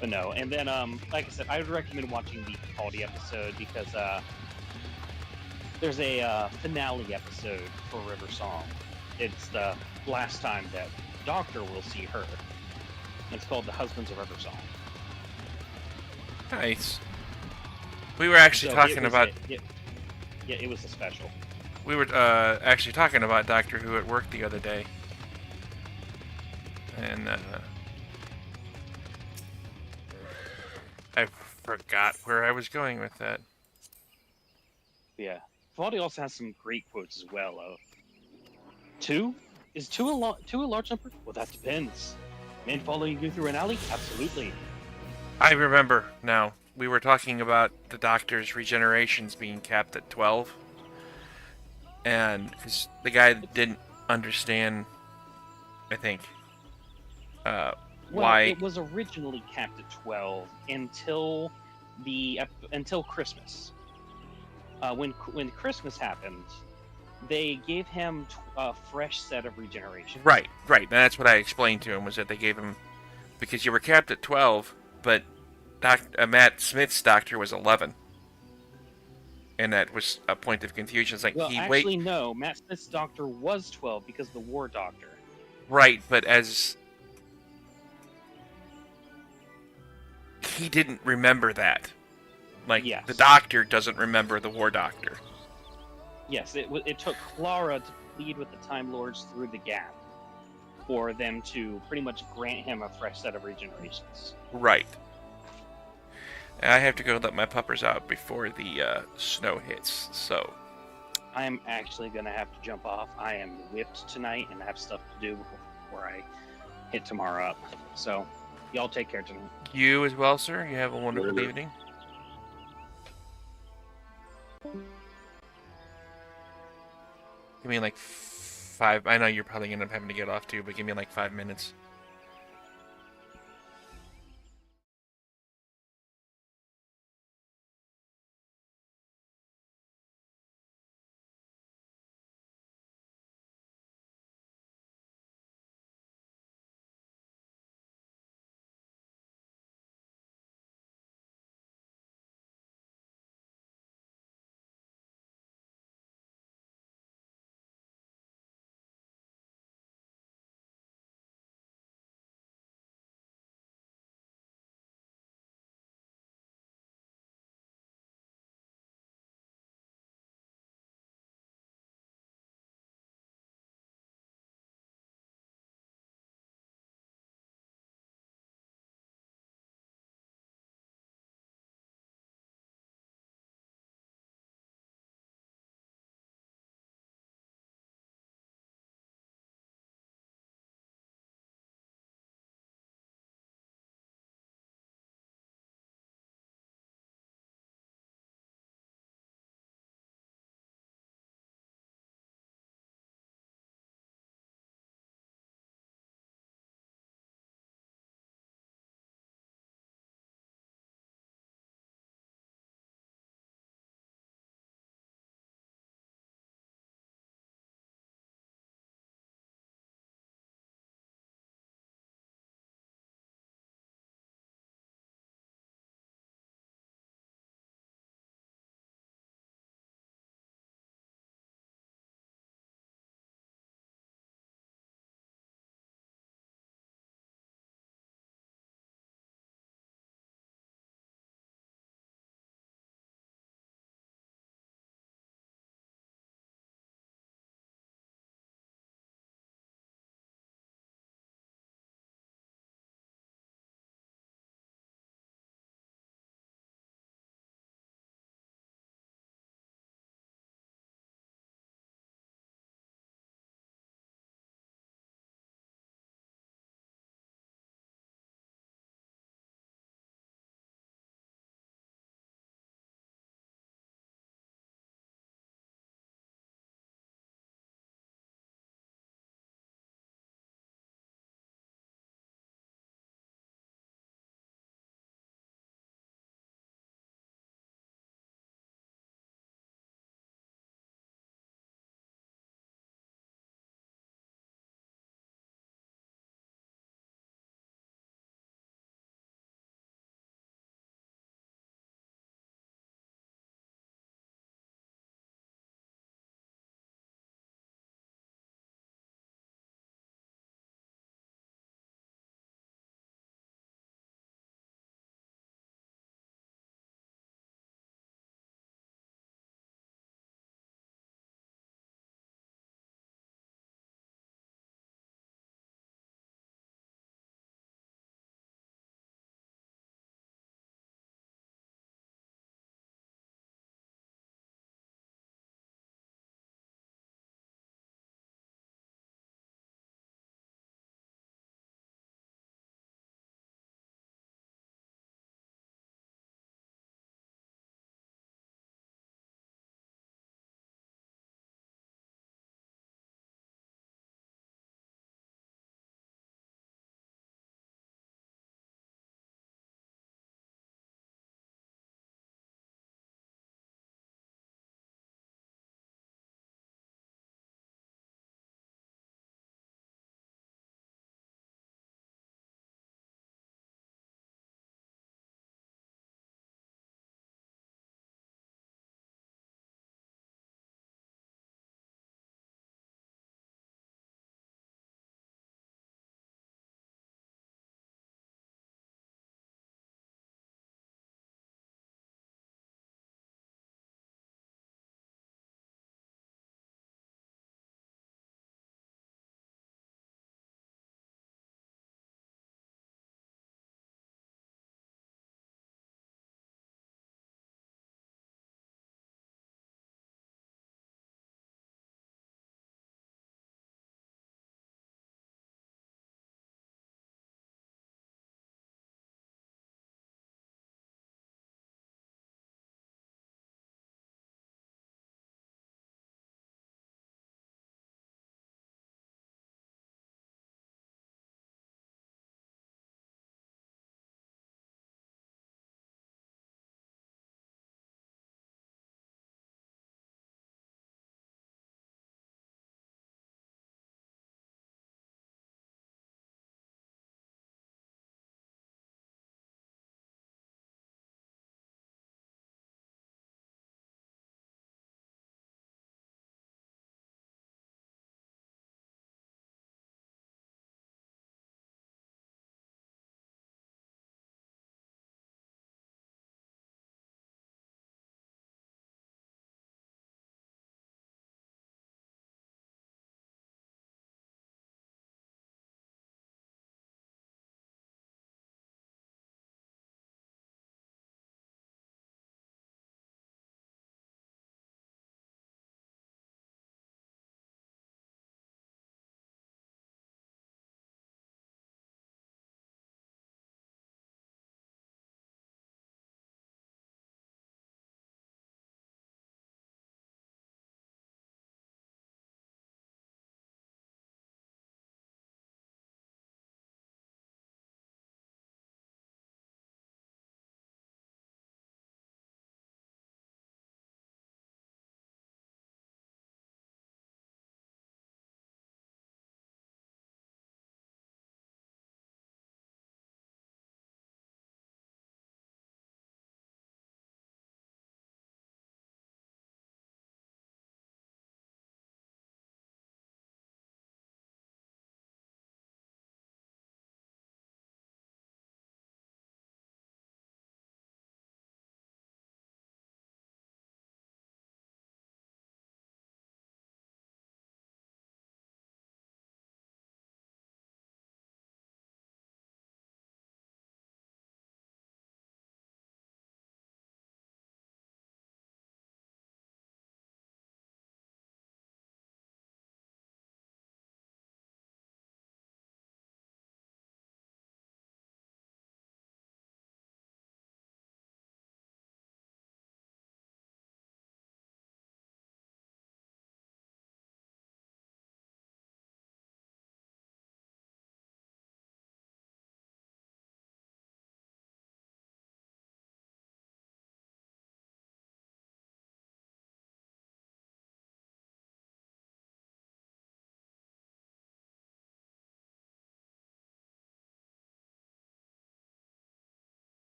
But no, and then like I said, I would recommend watching the Capaldi episode because there's a finale episode for River Song. It's the last time that Doctor will see her. It's called The Husbands of River Song. Nice. We were actually talking about... Yeah, it was a special. We were actually talking about Doctor Who at work the other day. And I forgot where I was going with that. Yeah. Capaldi also has some great quotes as well. Two? Is two a large number? Well, that depends. Men following you through an alley? Absolutely. I remember now. We were talking about the Doctor's regenerations being capped at 12. And because the guy didn't understand, I think, why... It was originally capped at 12 until Christmas. When Christmas happened, they gave him a fresh set of regeneration. Right. That's what I explained to him, was that they gave him... Because you were capped at 12, but Matt Smith's Doctor was 11. And that was a point of confusion. It's like, no. Matt Smith's Doctor was 12 because the War Doctor. Right, but as... He didn't remember that. Like, yes. The Doctor doesn't remember the War Doctor. Yes, it took Clara to plead with the Time Lords through the gap for them to pretty much grant him a fresh set of regenerations. Right. I have to go let my puppers out before the snow hits, so... I am actually going to have to jump off. I am whipped tonight and I have stuff to do before I hit tomorrow up. So, y'all take care tonight. You as well, sir. You have a wonderful evening. Give me like 5... I know you're probably going to end up having to get off too, but give me like 5 minutes.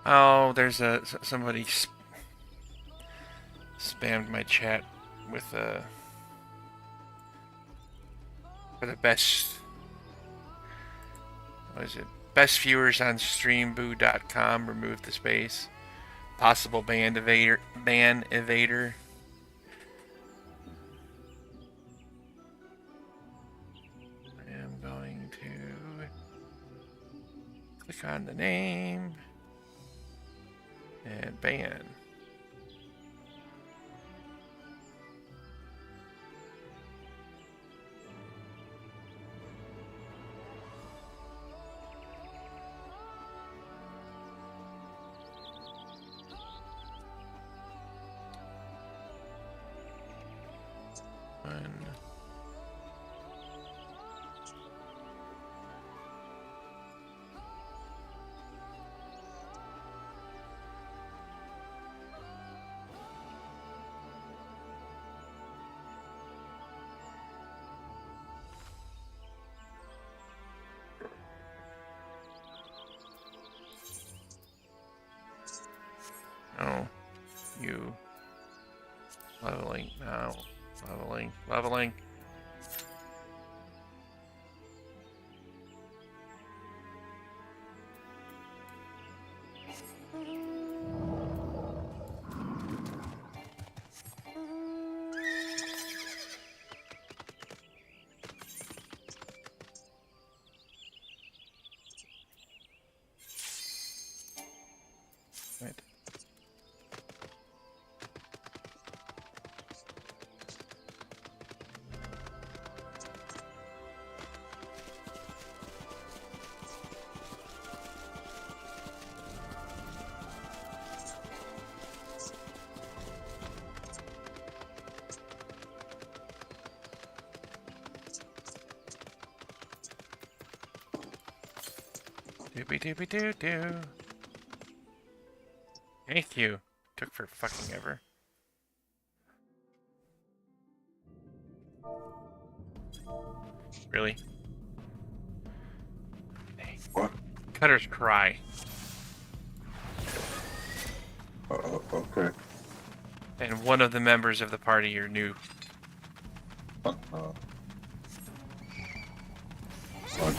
Oh, there's somebody spammed my chat with for the best. What is it? Best viewers on streamboo.com. Remove the space. Possible ban evader. I am going to click on the name and ban. Oh, you leveling now, leveling. Right. Doobie doobie doo doo. Thank you. Took for fucking ever. Really? What? Cutters cry. Okay. And one of the members of the party are new. Son.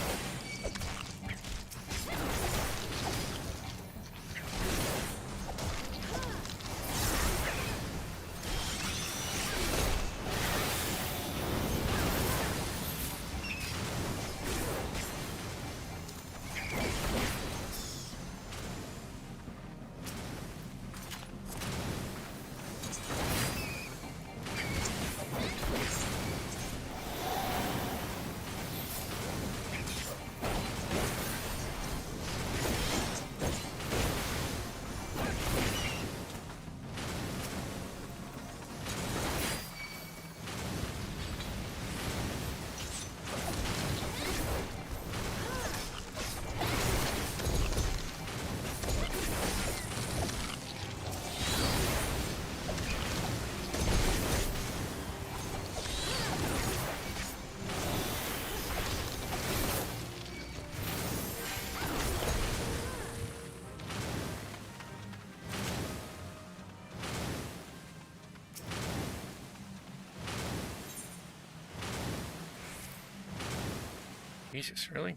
Jesus, really?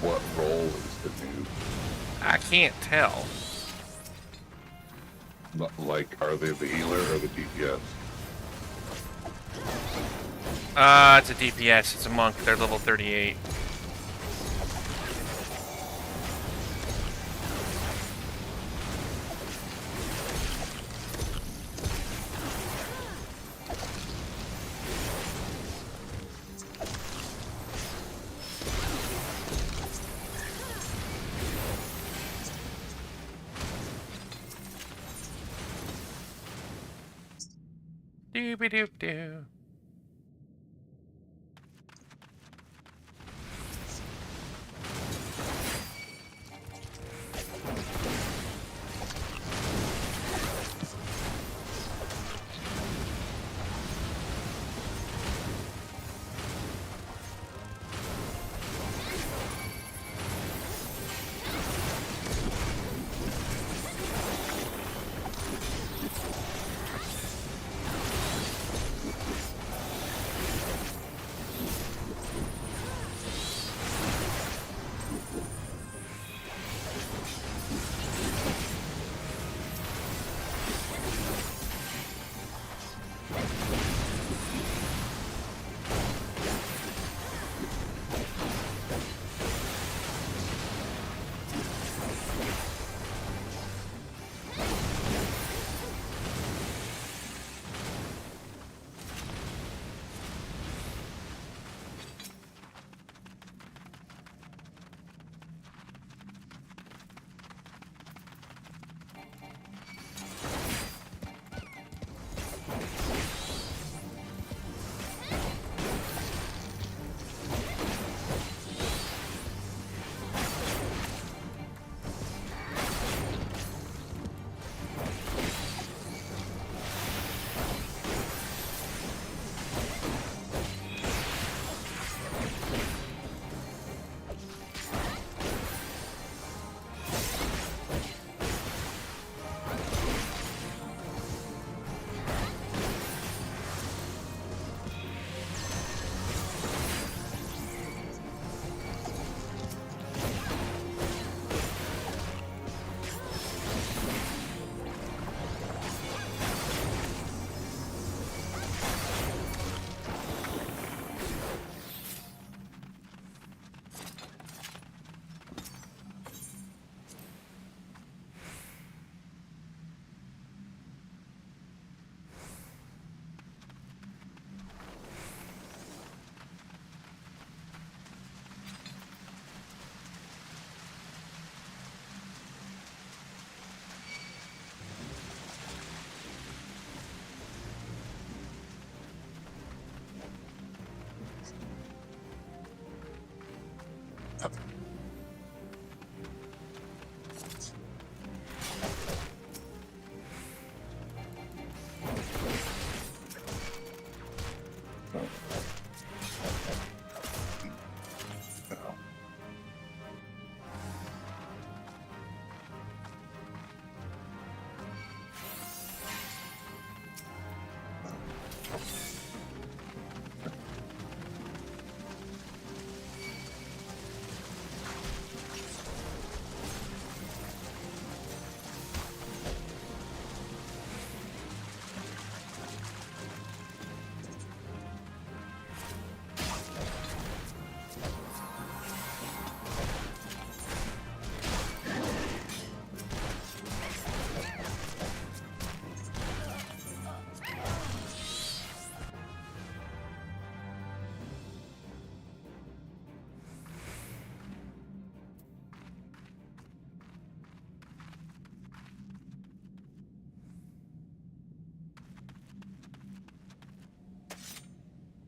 What role is the new? I can't tell. Like, are they the healer or the DPS? It's a DPS. It's a monk. They're level 38. Doobie doop doo.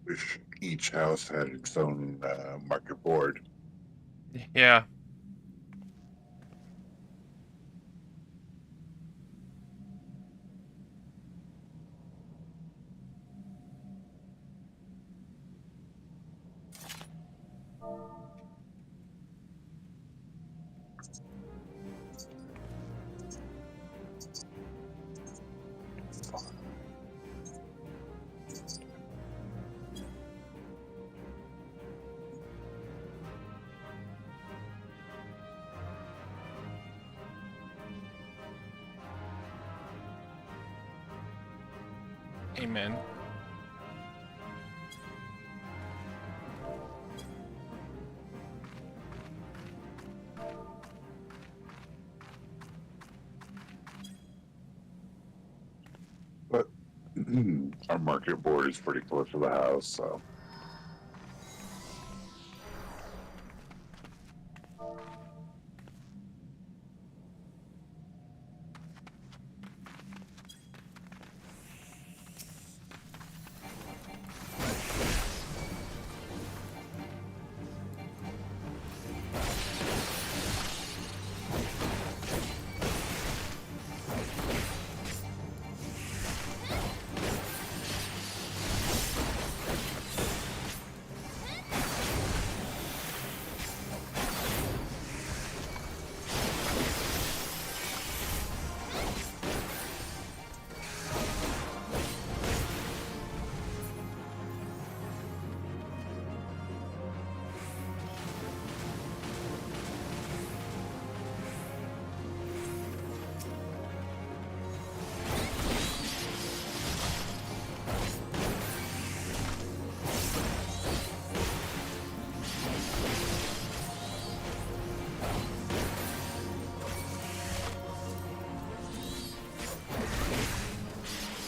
Wish each house had its own market board. Yeah. Amen. But our market board is pretty close to the house, so.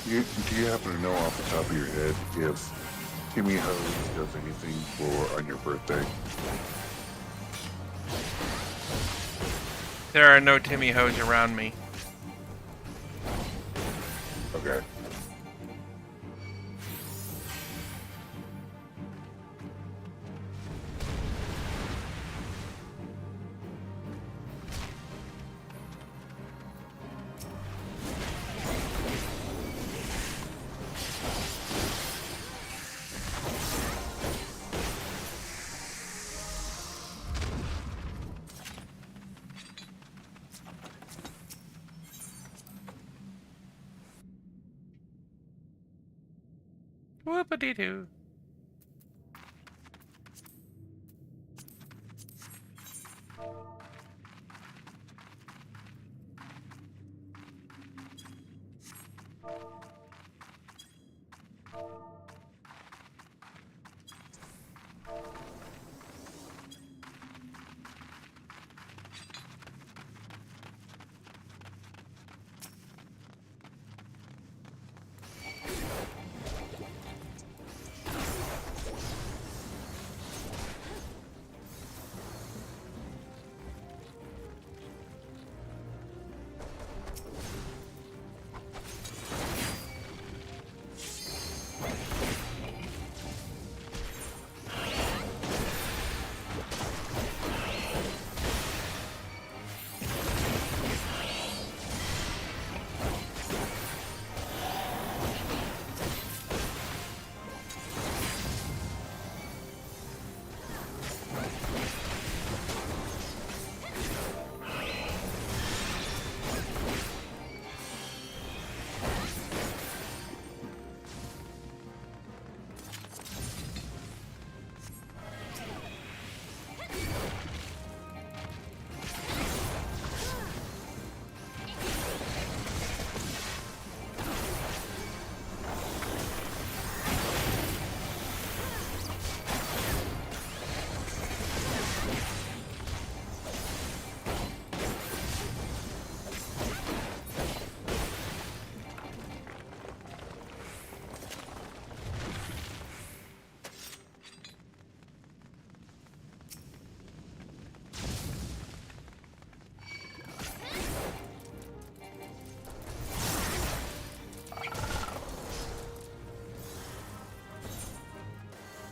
Do you happen to know off the top of your head if Timmy Hose does anything for on your birthday? There are no Timmy Hoes around me. Okay. Whoop-a-dee-doo.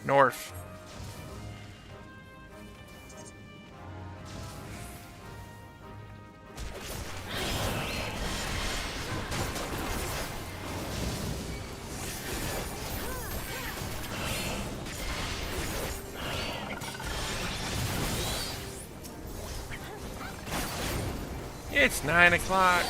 North. It's 9 o'clock.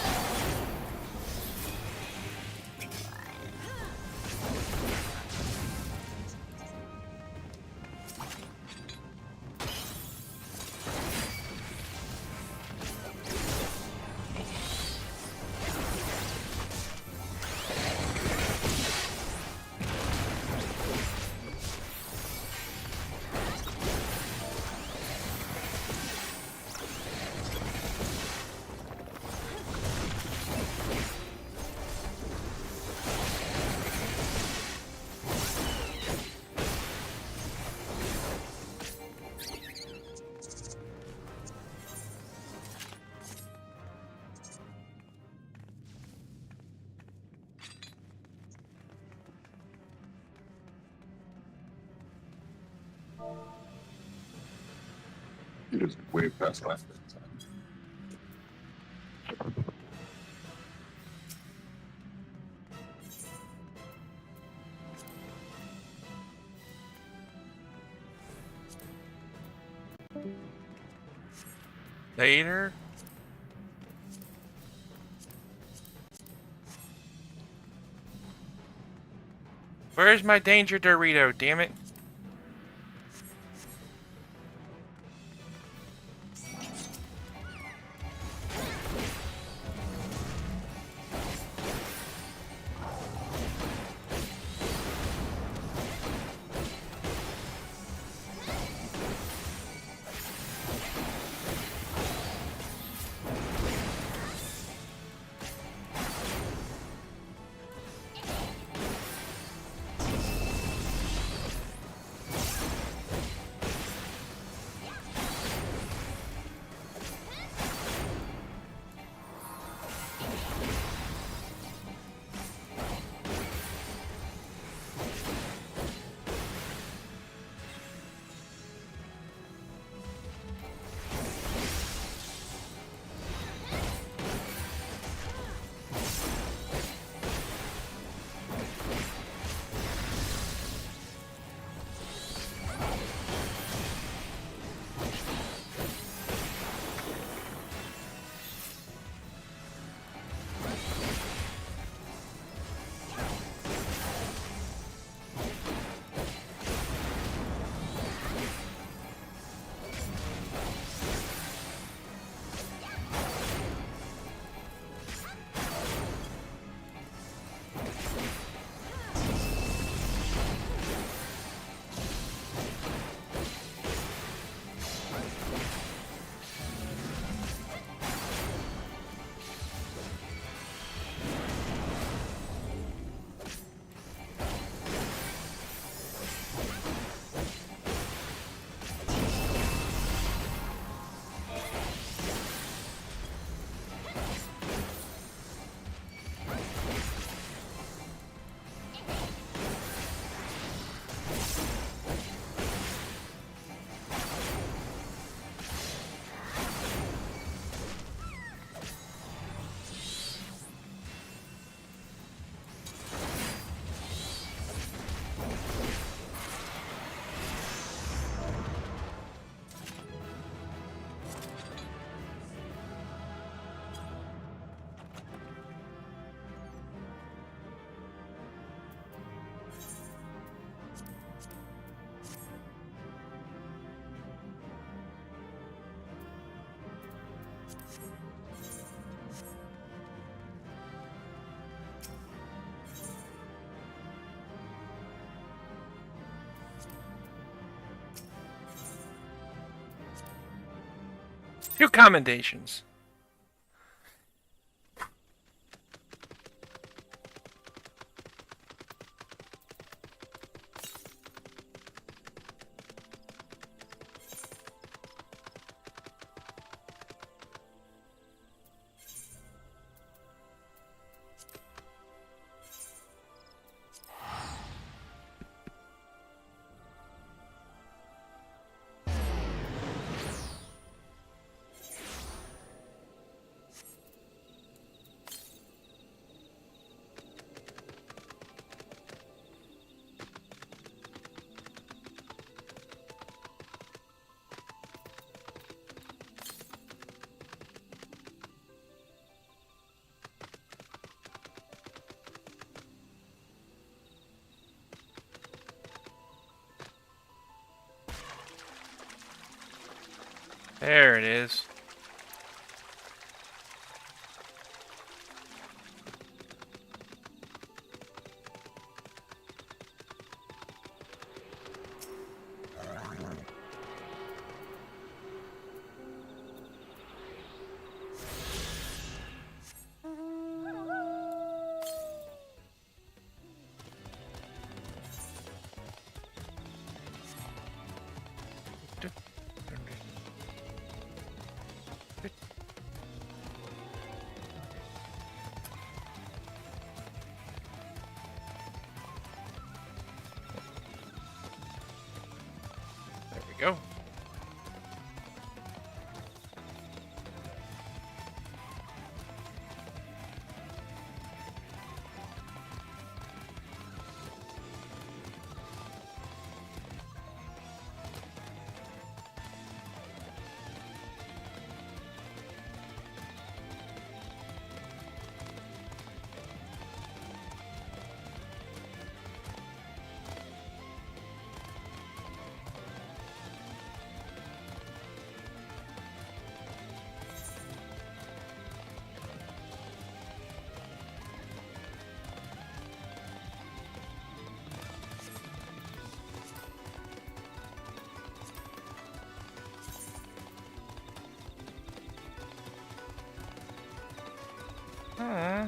It is way past last time. Later. Where's my danger Dorito, damn it? 2 commendations. There it is. There we go. Hmm.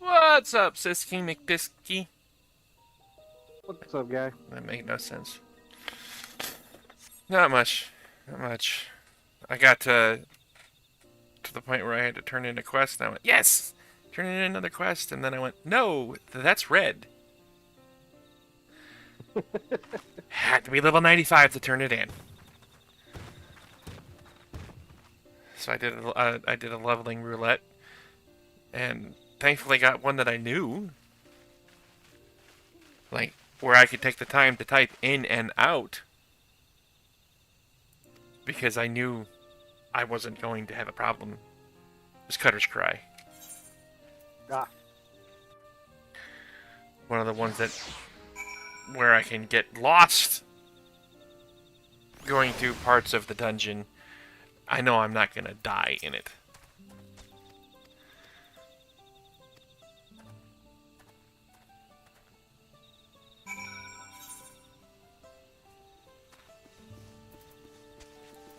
What's up, Sisky McDisky? What's up, guy? That made no sense. Not much. Not much. I got to the point where I had to turn in a quest, and I went, yes! Turn in another quest, and then I went, no, that's red. Had to be level 95 to turn it in. So I did a leveling roulette, and thankfully got one that I knew. Like, where I could take the time to type in and out. Because I knew I wasn't going to have a problem. It was Cutter's Cry. Ah. one of the ones that where I can get lost going through parts of the dungeon. I know I'm not gonna die in it.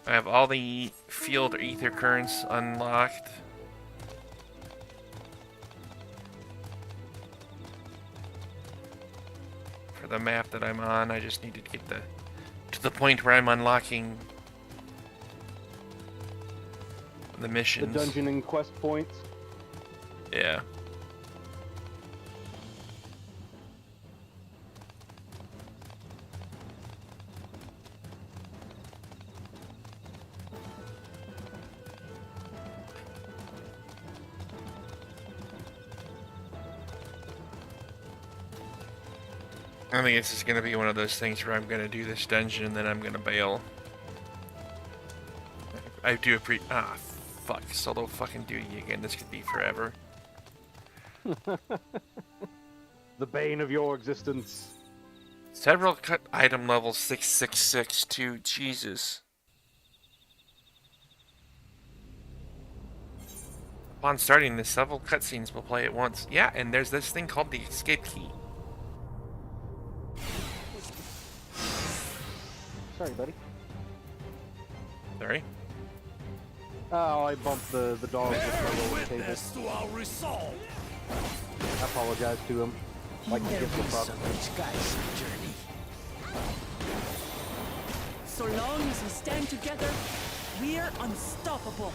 I have all the field ether currents unlocked. For the map that I'm on, I just need to get to the point where I'm unlocking the The missions. dungeon and quest points. Yeah. I think this is going to be one of those things where I'm going to do this dungeon and then I'm going to bail. I do fuck, solo fucking duty again. This could be forever. The bane of your existence. Several cut item levels 6662. Jesus. Upon starting this, several cutscenes will play at once. Yeah, and there's this thing called the escape key. Sorry, buddy. Sorry? Oh, I bumped the dog with my rolling table. To our resolve. I apologize to him. Like he gives a fuck. So long as we stand together, we're unstoppable.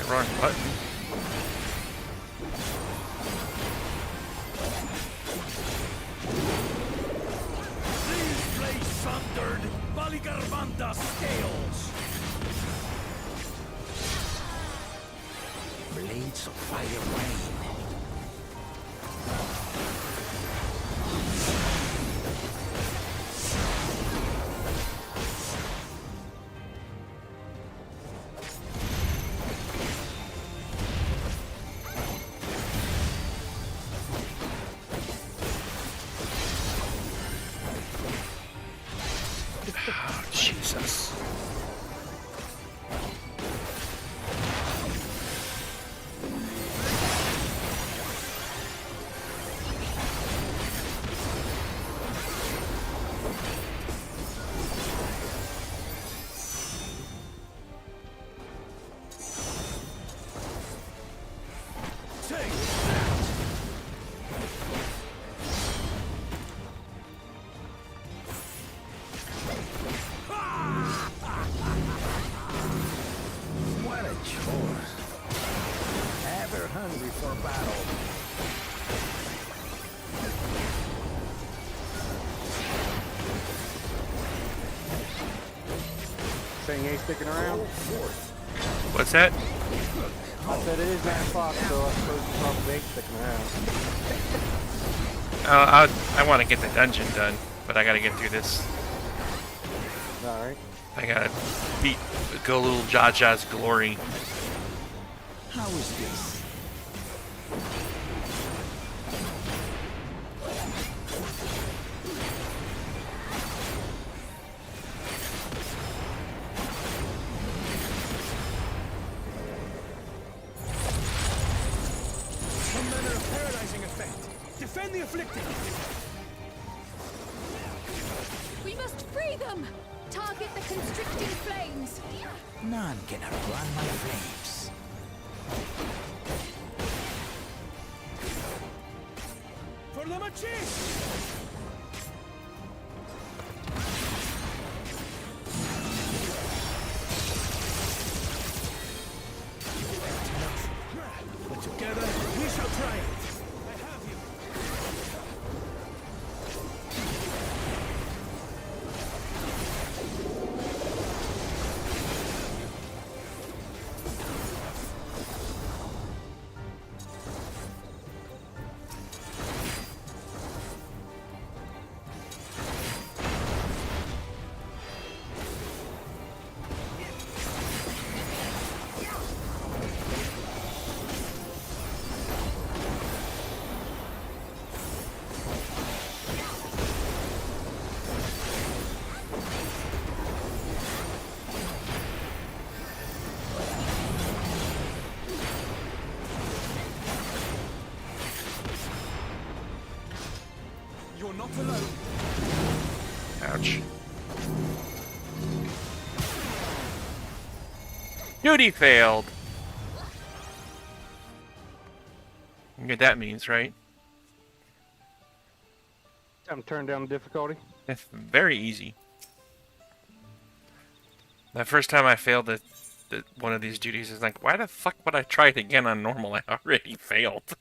Wrong button. This place sundered Baligarvanda scales. Blades of fire rain. Oh, Jesus. What a chore. Ever hungry for battle. Saying he ain't sticking around. What's that? I said it is 9 o'clock, so I suppose you probably ain't sticking around. I want to get the dungeon done, but I gotta get through this. Alright. I gotta beat Golul Jaja's glory. How is this? Some manner of paralyzing effect. Defend the afflicted. We must free them! Target the constricting flames! None can outrun my flames. For la machine! But together, we shall triumph. I have you. You're not alone. Ouch. Duty failed. You know what that means, right? Time to turn down the difficulty. It's very easy. The first time I failed one of these duties is like, why the fuck would I try it again on normal? I already failed.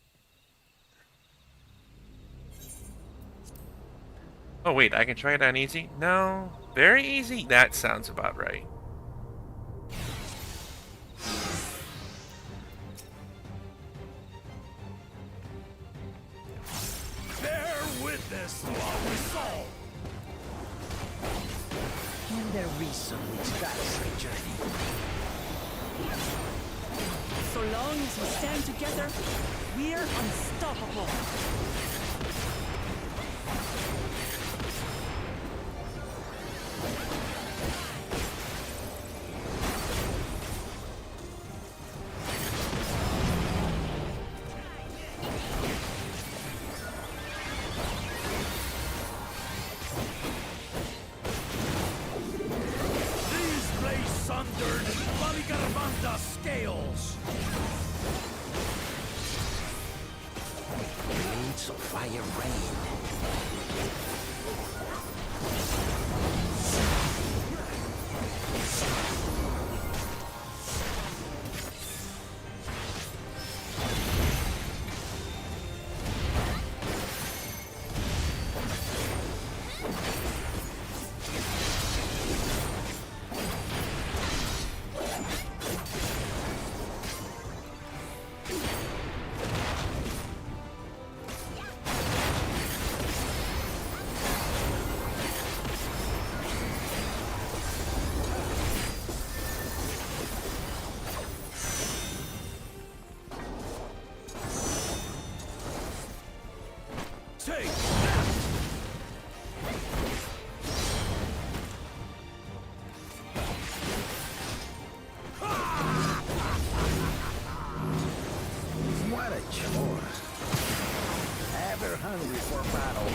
Oh wait, I can try it on easy? No, very easy. That sounds about right. Bear witness to our resolve. And their reason which guides the journey. So long as we stand together, we're unstoppable. These lay sundered Maligarvanda scales. Blades of fire rain. Take that! What a chore. Ever hungry for battle.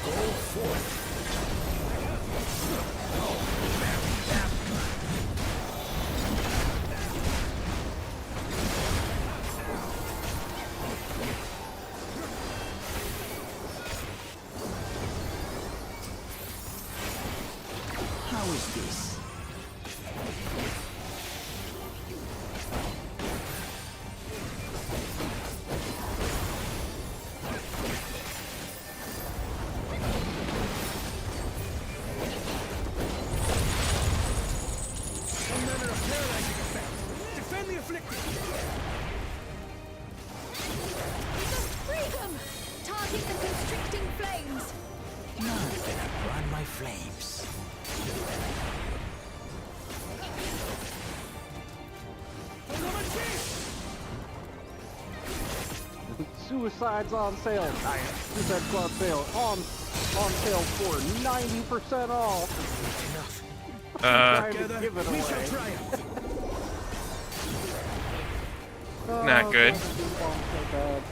Go forth. How is this? Some manner of paralyzing effect. Defend the afflicted. We must free them! Target the constricting flames! None can outrun my flames. Suicide's on sale. Suicide Squad sale on sale for 90% off. Trying to give it We shall away. triumph. Not good. So bad.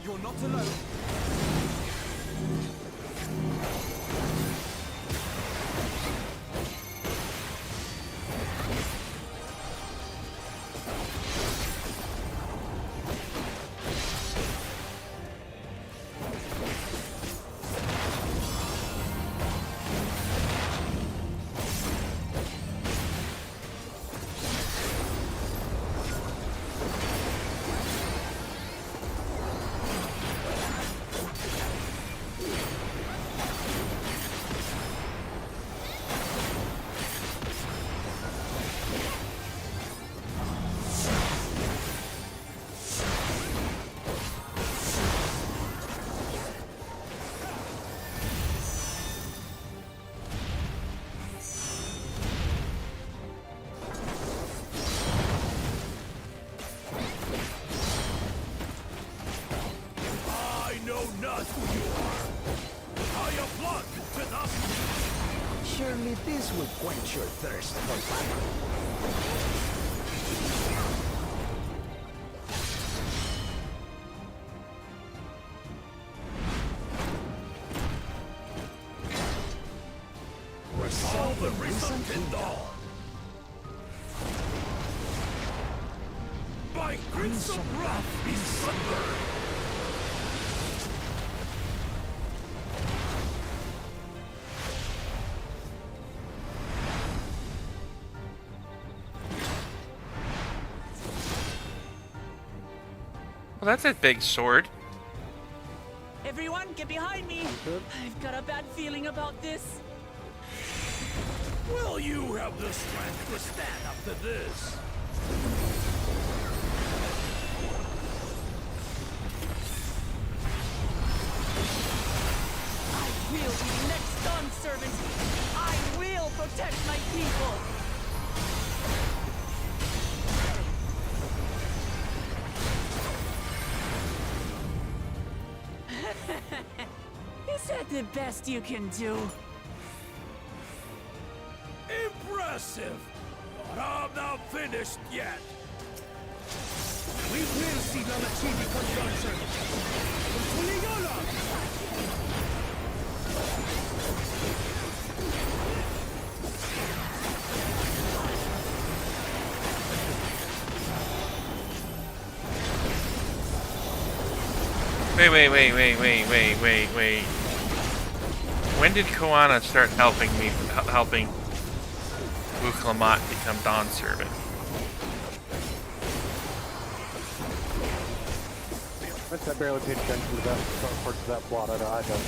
You're not alone. Maybe this will quench your thirst for battle. Resolve the risen Kindle. By grins of wrath be sundered. Well, that's a big sword. Everyone, get behind me! I've got a bad feeling about this. Will you have the strength to stand up to this? I will be the next Dawn servant. I will protect my people. Is that the best you can do? Impressive! But I'm not finished yet. We will see Lamachivi conjunction. Wait. When did Koana start helping Uklamat become Dawn servant? I barely paid attention to that parts of that plot. I don't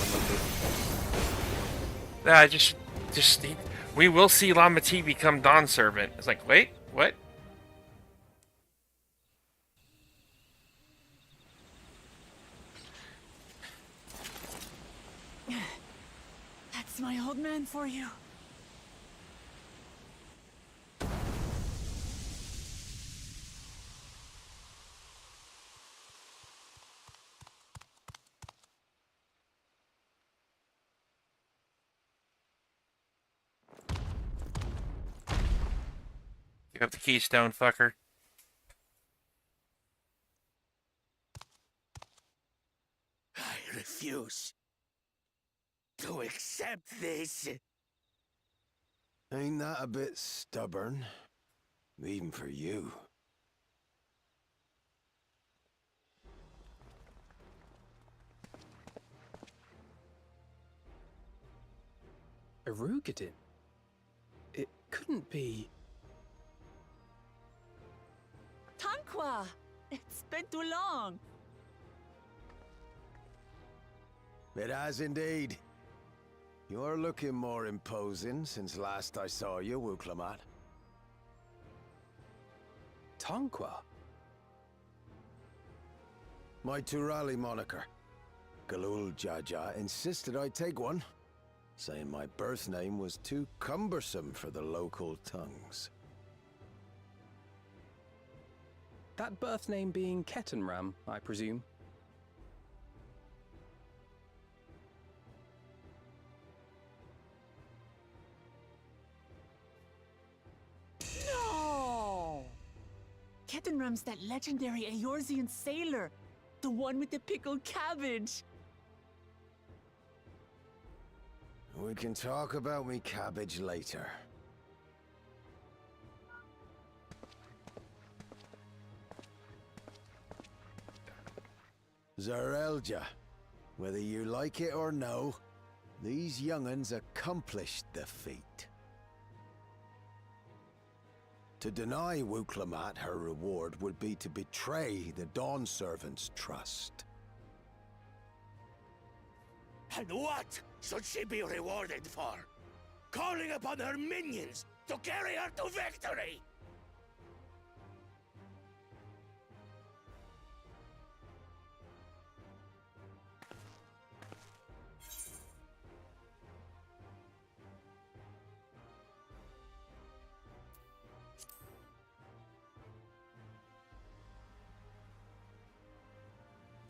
remember. Yeah, we will see Lamati become Dawn servant. It's like, wait, what? That's my old man for you. You have the keystone, fucker. I refuse to accept this. Ain't that a bit stubborn? Even for you. Erugadin? It couldn't be... Tanqua! It's been too long. It has indeed. You're looking more imposing since last I saw you, Wuklamat. Tanqua? My Turali moniker. Galul Jaja insisted I take one, saying my birth name was too cumbersome for the local tongues. That birth name being Ketenram, I presume? No! Ketenram's that legendary Eorzean sailor. The one with the pickled cabbage. We can talk about me cabbage later. Zarelja, whether you like it or no, these young'uns accomplished the feat. To deny Wuklamat her reward would be to betray the Dawn Servant's trust. And what should she be rewarded for? Calling upon her minions to carry her to victory!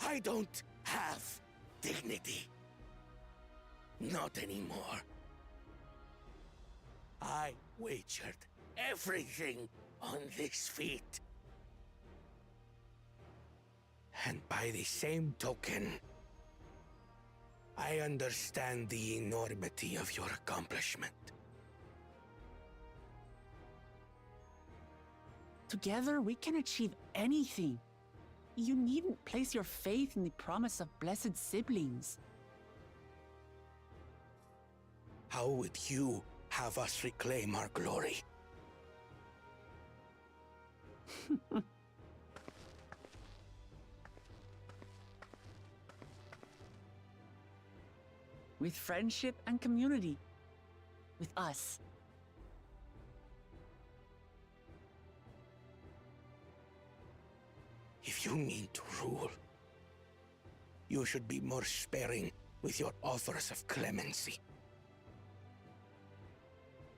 I don't have dignity. Not anymore. I wagered everything on this feat. And by the same token, I understand the enormity of your accomplishment. Together, we can achieve anything. You needn't place your faith in the promise of blessed siblings. How would you have us reclaim our glory? With friendship and community. With us. If you mean to rule, you should be more sparing with your offers of clemency.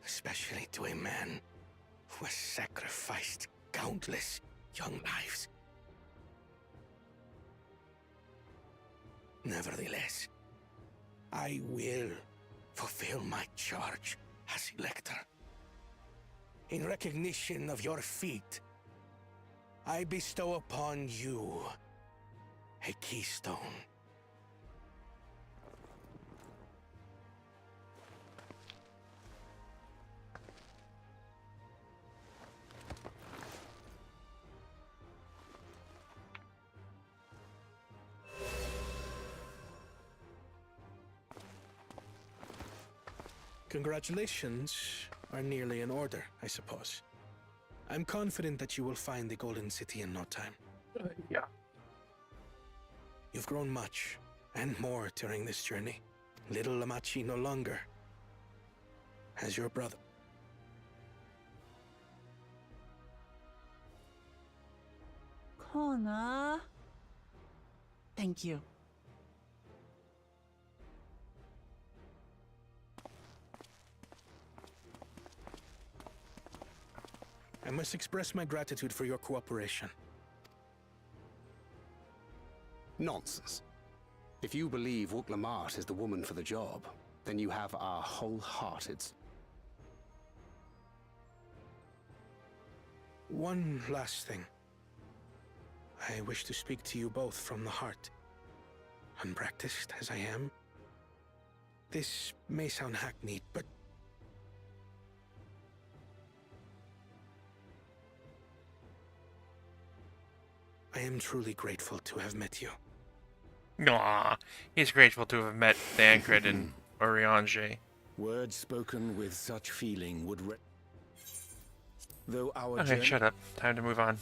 Especially to a man who has sacrificed countless young lives. Nevertheless, I will fulfill my charge as Elector. In recognition of your feat, I bestow upon you a keystone. Congratulations are nearly in order, I suppose. I'm confident that you will find the Golden City in no time. Yeah. You've grown much, and more during this journey. Little Lamachi no longer has your brother. Kona. Thank you. I must express my gratitude for your cooperation. Nonsense. If you believe Wuk-Lamat is the woman for the job, then you have our wholehearted... One last thing. I wish to speak to you both from the heart. Unpracticed as I am, this may sound hackneyed, but I am truly grateful to have met you. Aw, he's grateful to have met Thancred and Oriange. Words spoken with such feeling would though our Okay, shut up. Time to move on.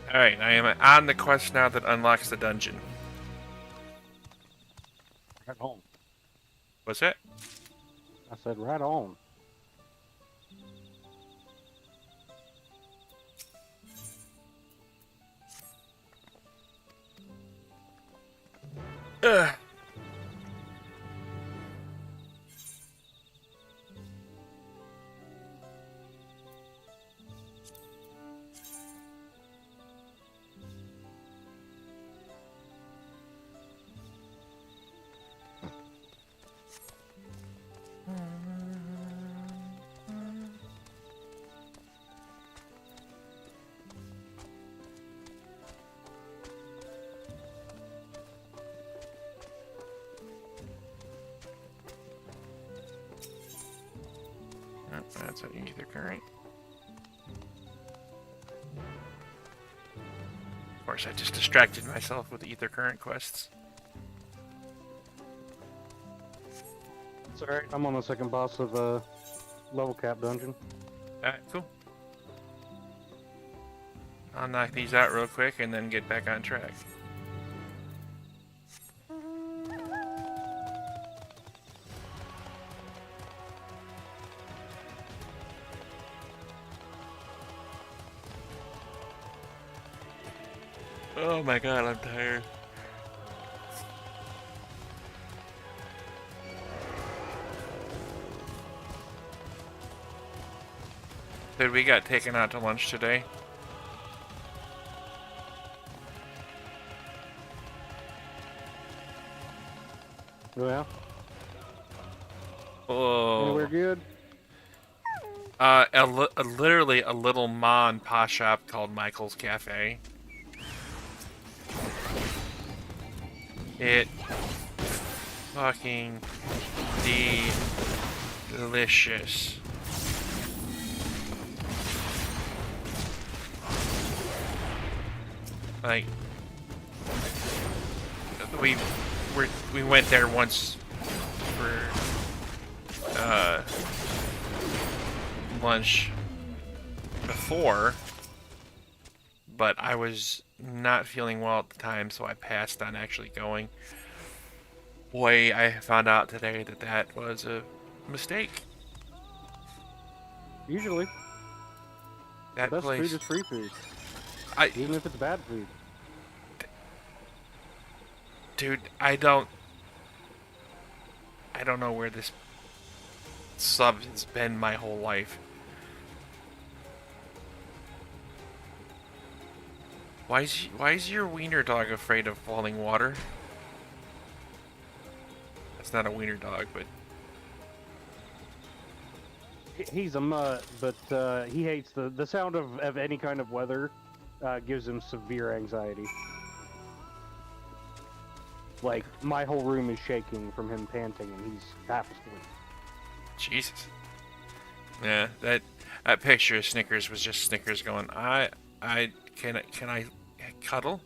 Alright, I am on the quest now that unlocks the dungeon. Right on. What's it? I said right on. Ugh. That's an ether current. Of course, I just distracted myself with ether current quests. It's alright. I'm on the second boss of level cap dungeon. Alright, cool. I'll knock these out real quick and then get back on track. Oh my god, I'm tired. Dude, we got taken out to lunch today. Yeah. Oh. Anywhere good? Literally a little ma and pa shop called Michael's Cafe. It fucking delicious. Like we went there once for lunch before, but I was not feeling well at the time, so I passed on actually going. Boy, I found out today that that was a mistake. Usually. That the best place. food is free food. Even if it's bad food. Dude, I don't know where this sub has been my whole life. Why is your wiener dog afraid of falling water? That's not a wiener dog, but He's a mutt, but he hates the sound of any kind of weather. Gives him severe anxiety. Like, my whole room is shaking from him panting, and he's half asleep. Jesus. Yeah, that picture of Snickers was just Snickers going, can I cuddle?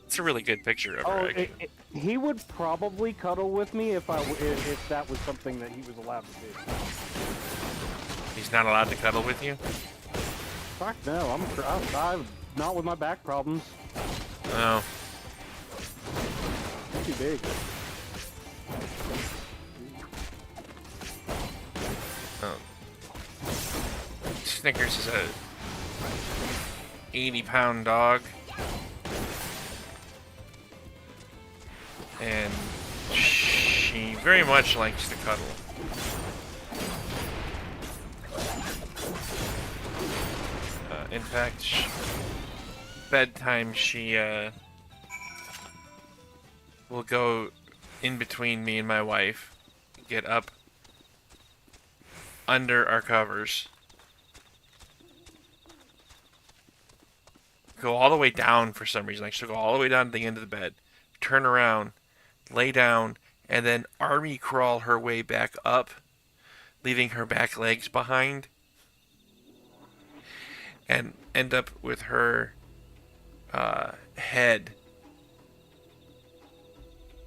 It's a really good picture of her. He would probably cuddle with me if that was something that he was allowed to do. He's not allowed to cuddle with you? Fuck no, I'm not with my back problems. Oh. Too big. Oh. Snickers is a 80-pound dog. And she very much likes to cuddle. In fact, bedtime she will go in between me and my wife, get up under our covers, go all the way down for some reason. Like, she'll go all the way down to the end of the bed, turn around, lay down, and then army crawl her way back up, leaving her back legs behind, and end up with her head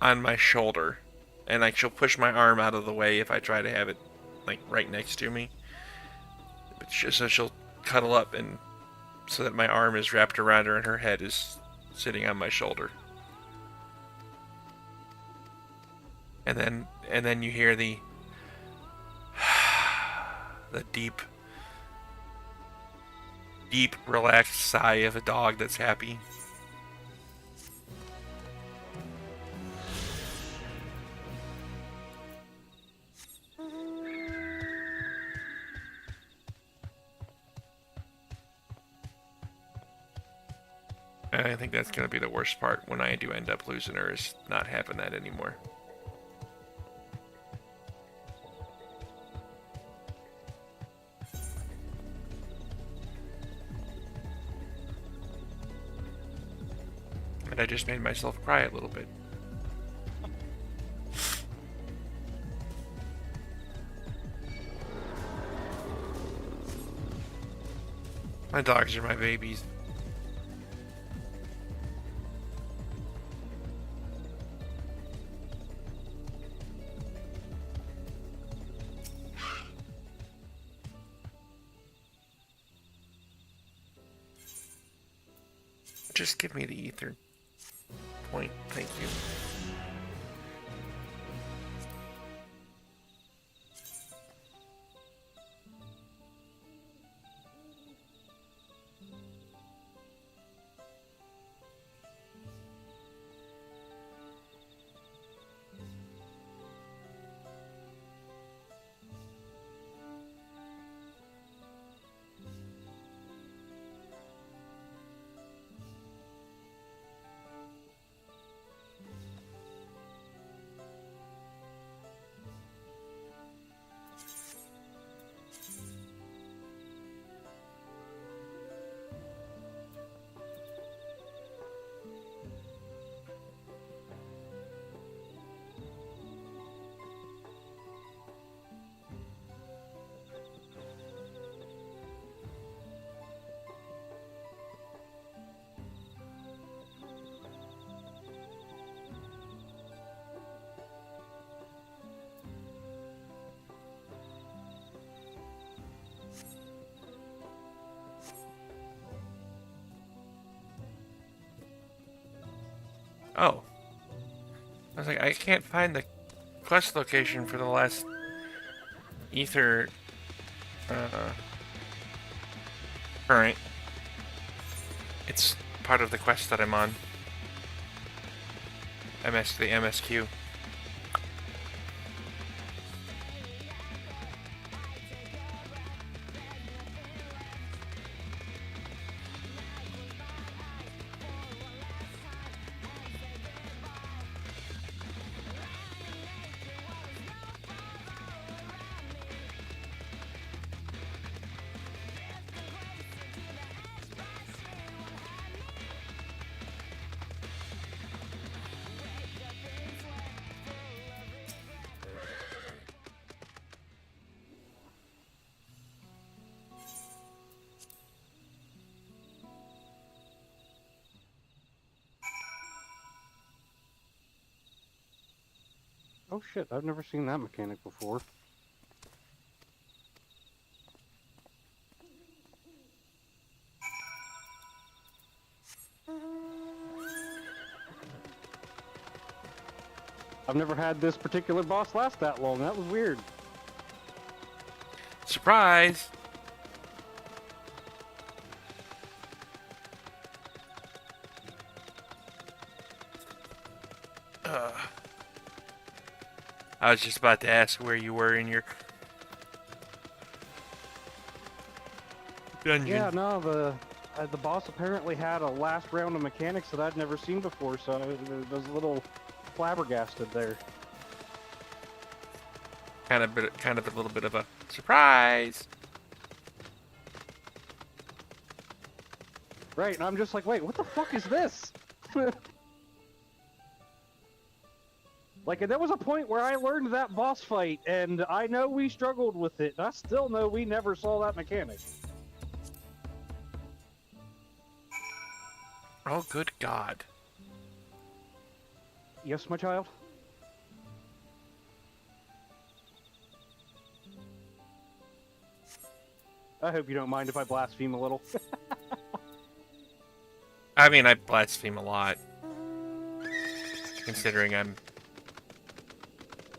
on my shoulder. And like, she'll push my arm out of the way if I try to have it like right next to me. But so she'll cuddle up, and so that my arm is wrapped around her and her head is sitting on my shoulder. And then you hear the deep relaxed sigh of a dog that's happy. And I think that's going to be the worst part when I do end up losing her, is not having that anymore. And I just made myself cry a little bit. My dogs are my babies. Just give me the ether point, thank you. Oh. I was like, I can't find the quest location for the last ether current. It's part of the quest that I'm on. The MSQ. Oh shit, I've never seen that mechanic before. I've never had this particular boss last that long. That was weird. Surprise! I was just about to ask where you were in your dungeon. Yeah, no, the boss apparently had a last round of mechanics that I'd never seen before, so I was a little flabbergasted there. Kind of a little bit of a surprise. Right, and I'm just like, wait, what the fuck is this? Like, there was a point where I learned that boss fight, and I know we struggled with it, and I still know we never saw that mechanic. Oh, good God. Yes, my child? I hope you don't mind if I blaspheme a little. I mean, I blaspheme a lot. Considering I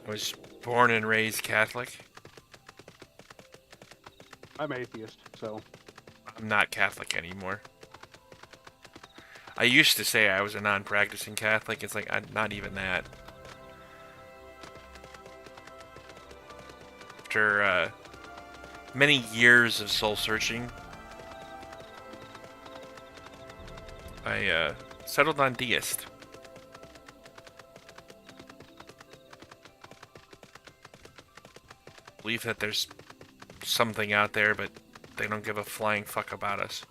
was born and raised Catholic. I'm atheist, so... I'm not Catholic anymore. I used to say I was a non-practicing Catholic. It's like, I'm not even that. After many years of soul-searching, I settled on deist. Believe that there's something out there, but they don't give a flying fuck about us.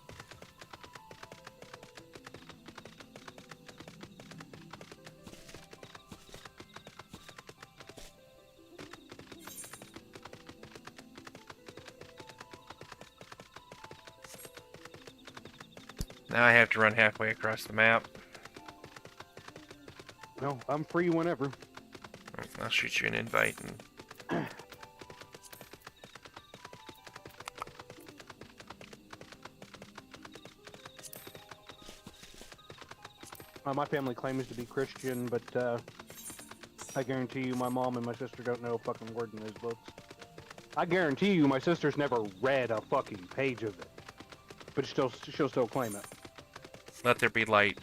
Now I have to run halfway across the map. No, I'm free whenever. I'll shoot you an invite and... My family claims to be Christian, but I guarantee you my mom and my sister don't know a fucking word in those books. I guarantee you my sister's never read a fucking page of it. But she'll still claim it. Let there be light.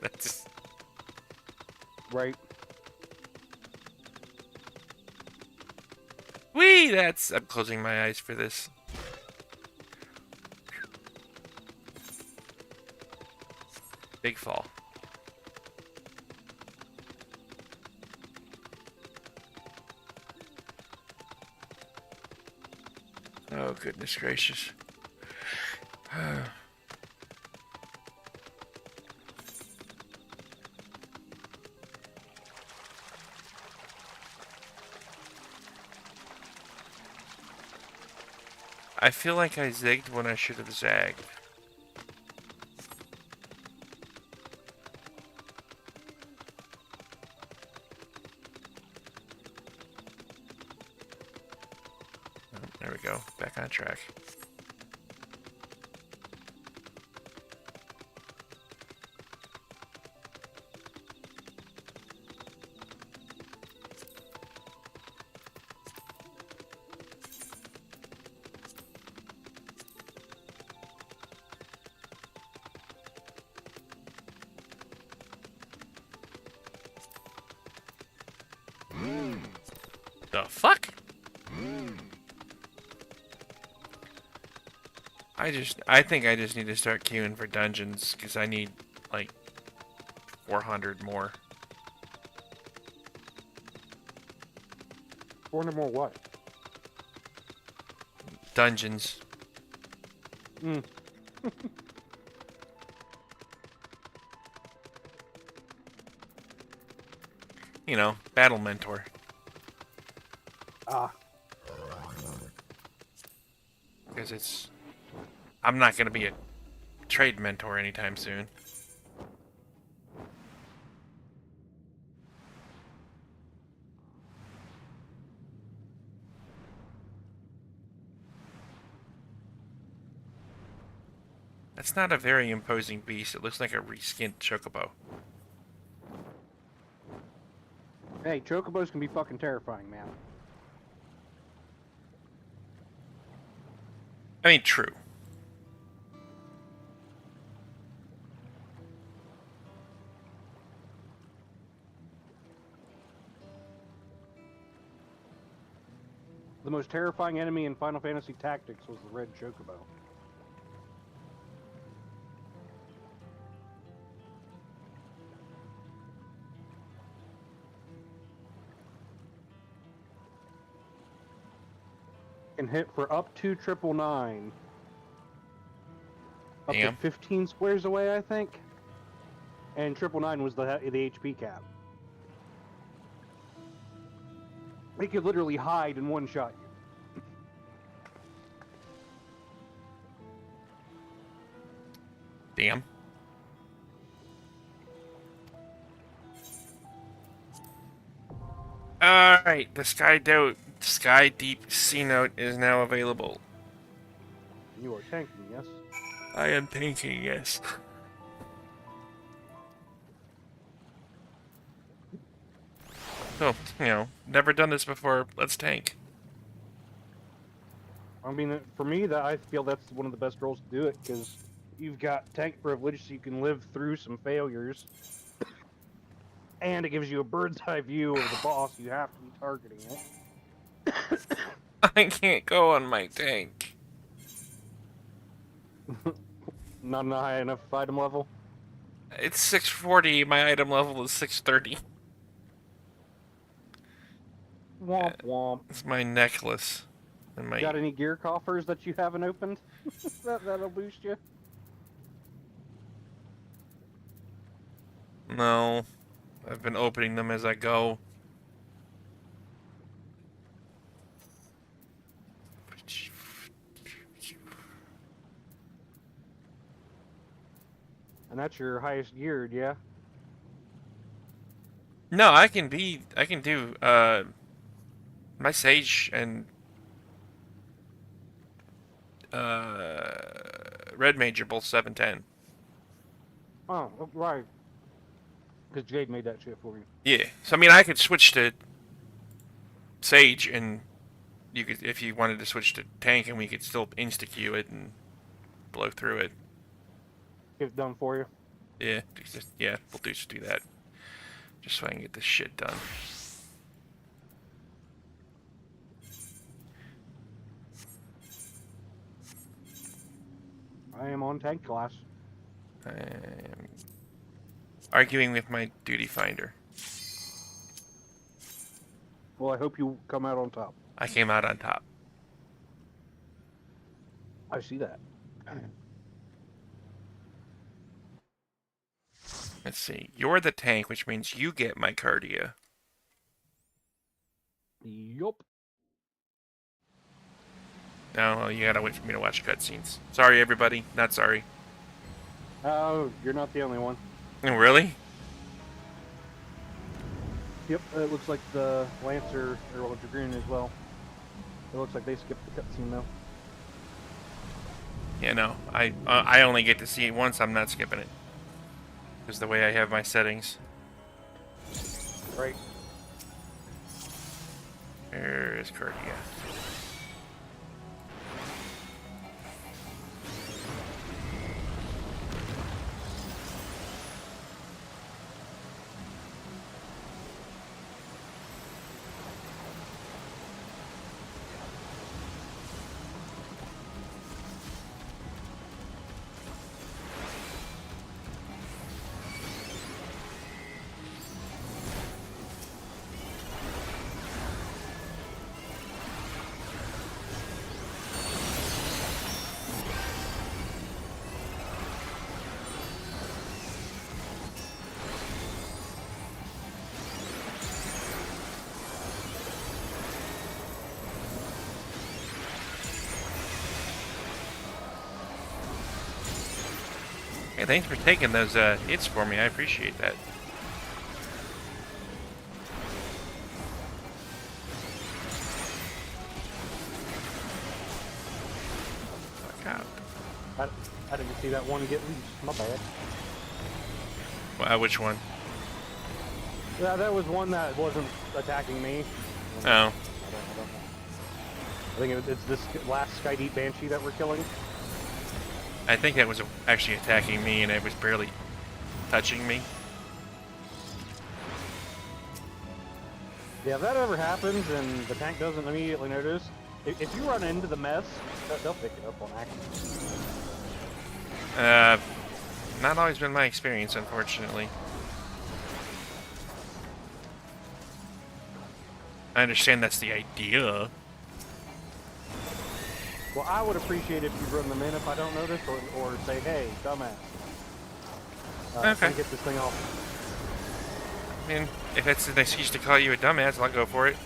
That's... Right. Whee! That's... I'm closing my eyes for this. Big fall. Oh, goodness gracious. I feel like I zigged when I should have zagged. There we go. Back on track. The fuck? I think I just need to start queuing for dungeons, because I need, like, 400 more. 400 more what? Dungeons. Mm. You know, Battle Mentor. Ah. Because I'm not going to be a trade mentor anytime soon. That's not a very imposing beast. It looks like a reskinned chocobo. Hey, chocobos can be fucking terrifying, man. I mean, true. The most terrifying enemy in Final Fantasy Tactics was the red chocobo. Can hit for up to 999. Up Damn. to 15 squares away, I think. And 999 was the HP cap. He could literally hide and one-shot you. Damn. Alright, the Sky Deep Sea Note is now available. You are tanking, yes? I am tanking, yes. So, you know, never done this before, let's tank. I mean, for me, I feel that's one of the best roles to do it, because you've got tank privilege, so you can live through some failures. And it gives you a bird's eye view of the boss. You have to be targeting it. I can't go on my tank. Not a high enough item level? It's 640, my item level is 630. Womp womp. It's my necklace. And my... Got any gear coffers that you haven't opened? That'll boost you? No. I've been opening them as I go. And that's your highest geared, yeah? No, I can do, my Sage and, Red Mage are both 710. Oh, right. Because Jade made that shit for you. Yeah, so I mean, I could switch to Sage, and you could, if you wanted to switch to tank, and we could still insta-queue it and blow through it. Get it done for you. Yeah, we'll just do that. Just so I can get this shit done. I am on tank class. I am arguing with my duty finder. Well, I hope you come out on top. I came out on top. I see that. Let's see. You're the tank, which means you get my cardia. Yup. No, well, you gotta wait for me to watch cutscenes. Sorry, everybody. Not sorry. Oh, you're not the only one. Oh, really? Yep, it looks like the Lancer, or Dragoon as well. It looks like they skipped the cutscene though. Yeah, no. I only get to see it once. I'm not skipping it. Because the way I have my settings. Right. Where is cardia? Hey, thanks for taking those hits for me. I appreciate that. Fuck out. I didn't see that one get loose. My bad. Which one? Yeah, that was one that wasn't attacking me. Oh. I don't know. I think it's this last Sky Deep Banshee that we're killing. I think that was actually attacking me, and it was barely touching me. Yeah, if that ever happens and the tank doesn't immediately notice, if you run into the mess, they'll pick it up on accident. Not always been my experience, unfortunately. I understand that's the idea. Well, I would appreciate if you run them in if I don't notice, or say, hey, dumbass. Okay. Get this thing off. I mean, if it's an excuse to call you a dumbass, I'll go for it.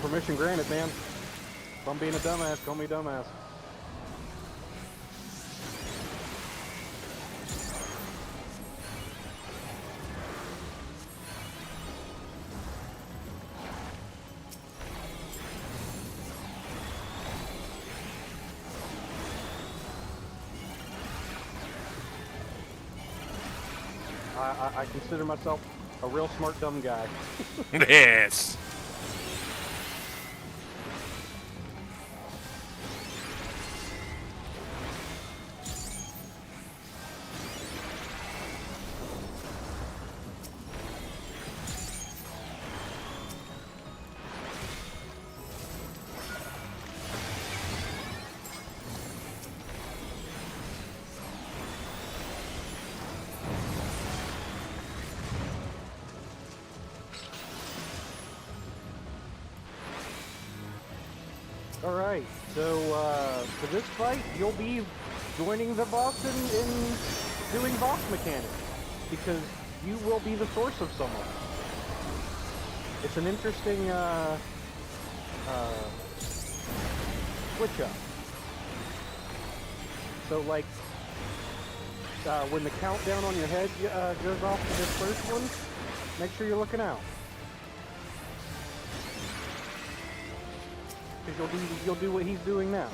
Permission granted, man. If I'm being a dumbass, call me dumbass. I consider myself a real smart dumb guy. Yes. Alright, so for this fight, you'll be joining the boss in doing boss mechanics, because you will be the source of someone. It's an interesting switch up. So like, when the countdown on your head goes off to this first one, make sure you're looking out. Because you'll do what he's doing now.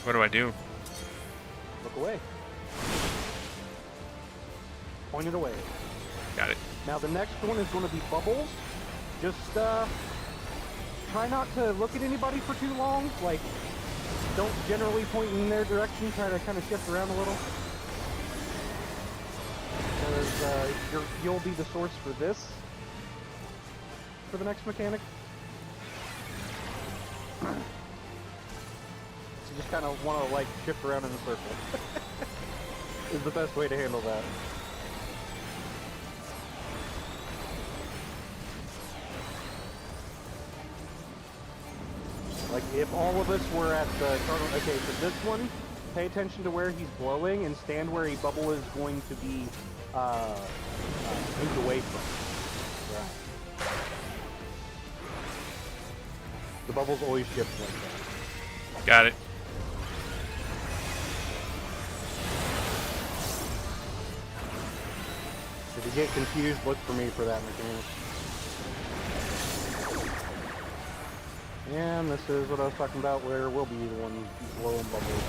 What do I do? Look away. Point it away. Got it. Now the next one is going to be bubbles. Just try not to look at anybody for too long. Like, don't generally point in their direction. Try to kind of shift around a little. Because you'll be the source for this. For the next mechanic. So you just kind of want to like shift around in a circle. Is the best way to handle that. Like if all of us were at the okay, so this one, pay attention to where he's blowing and stand where a bubble is going to be moved away from. Right. The bubbles always shift like that. Got it. If you get confused, look for me for that mechanic. And this is what I was talking about, where we'll be the one blowing bubbles.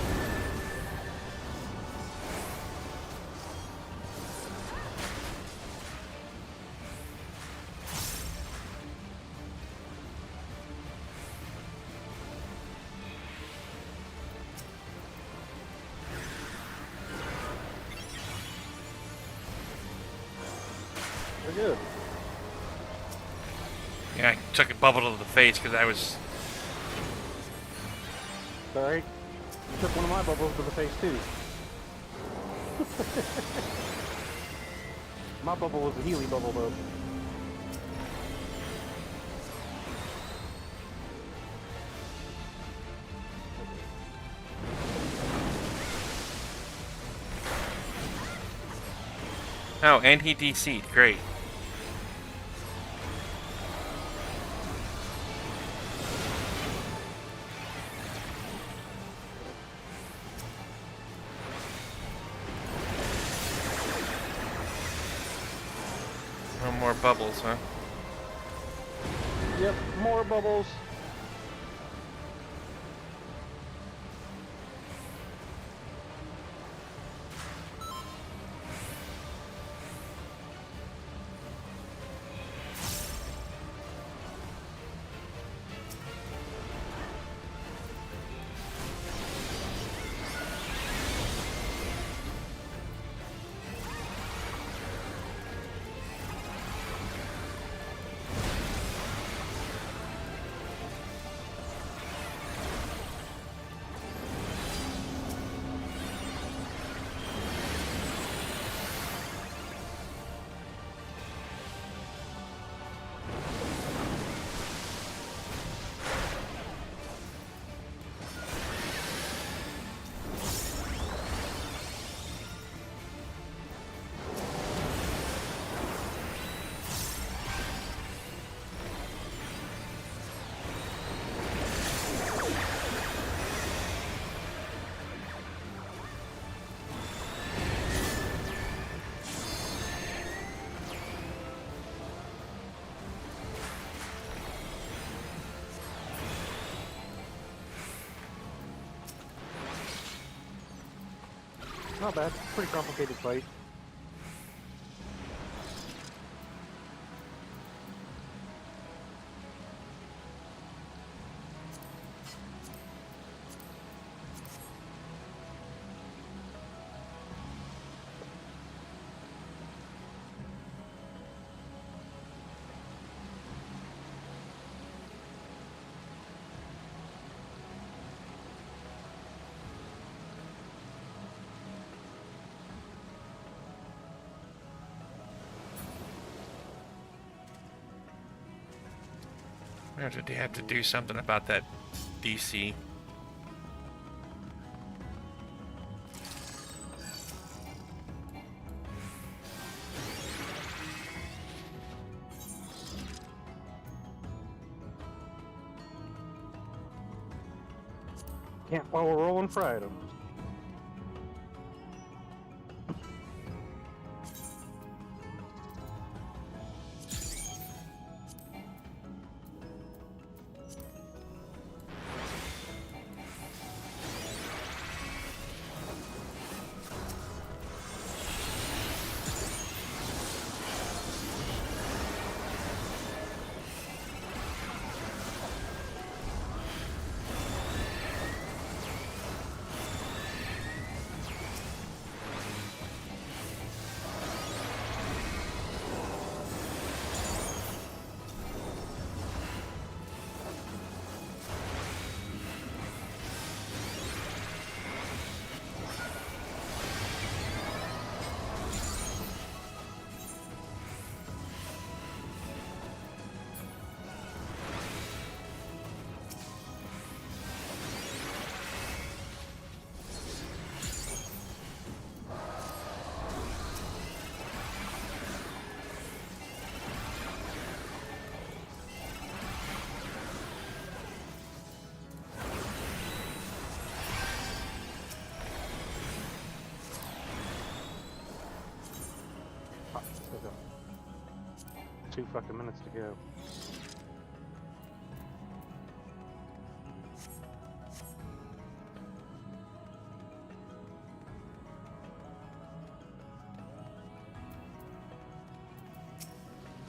Good. Yeah, I took a bubble to the face because I was... Sorry. You took one of my bubbles to the face too. My bubble was a Healy bubble though. Oh, and he DC'd. Great. No more bubbles, huh? Yep, more bubbles. Not bad. Pretty complicated fight. Did they have to do something about that DC? Can't follow rolling for items. Still got 2 fucking minutes to go.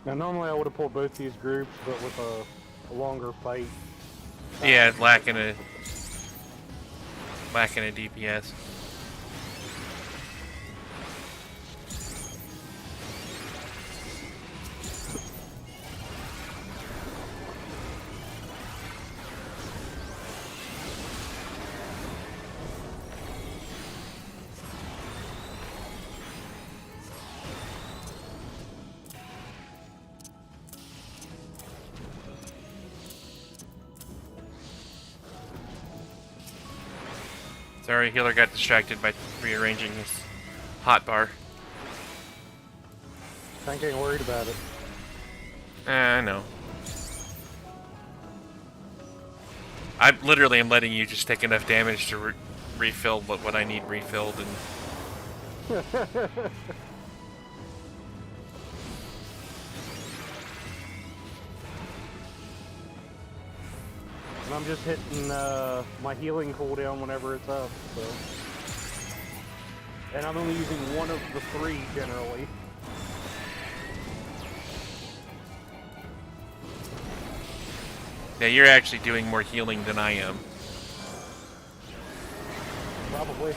Now, normally I would have pulled both these groups, but with a longer fight. Yeah, lacking a DPS. Sorry, healer got distracted by rearranging his hotbar. I ain't getting worried about it. I know. I literally am letting you just take enough damage to refill what I need refilled, and And I'm just hitting my healing cooldown whenever it's up, so. And I'm only using one of the 3 generally. Yeah, you're actually doing more healing than I am. Probably.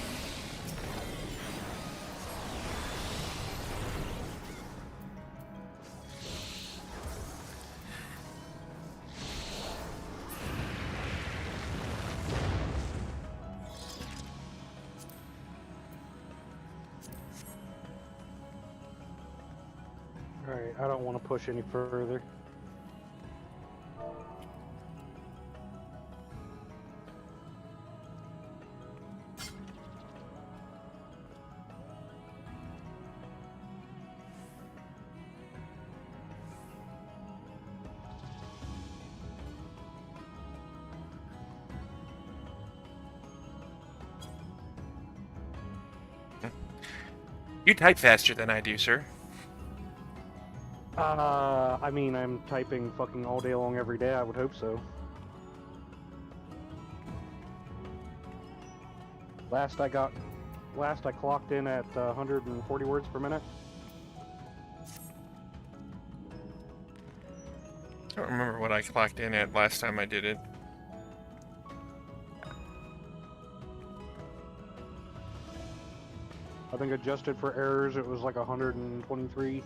Alright, I don't want to push any further. You type faster than I do, sir. I mean, I'm typing fucking all day long every day, I would hope so. Last I clocked in at 140 words per minute. I don't remember what I clocked in at last time I did it. I think adjusted for errors, it was like 123.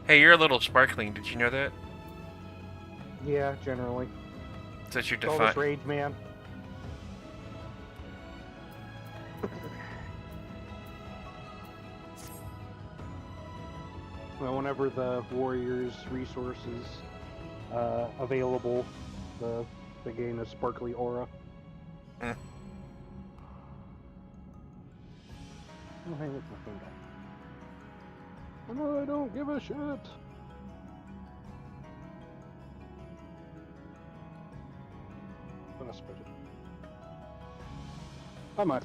Hey, you're a little sparkling. Did you know that? Yeah, generally. That's your All this rage, man. Well, whenever the warriors' resources available, they gain a sparkly aura. Mm. Oh, hey, look, my phone died. I don't give a shit. Gonna split it. I might.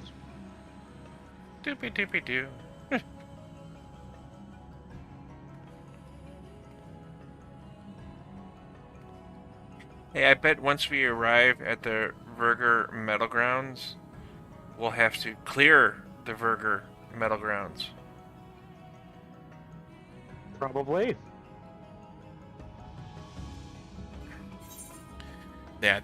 Doopy doopy doo. Hey, I bet once we arrive at the Verger Metal Grounds, we'll have to clear the Verger Metal Grounds. Probably. Yeah,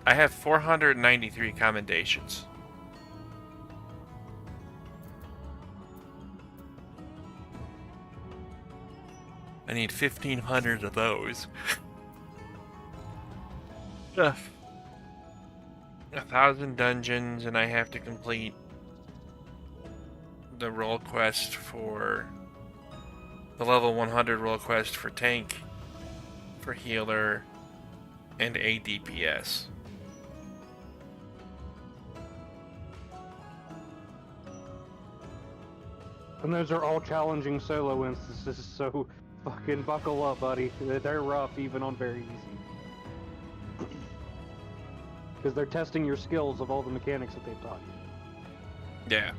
I have 493 commendations. I need 1,500 of those. 1,000 dungeons, and I have to complete the role quest for the level 100 role quest for tank, for healer, and a DPS. And those are all challenging solo instances, so fucking buckle up, buddy. They're rough even on very easy. Because they're testing your skills of all the mechanics that they've taught you. Yeah.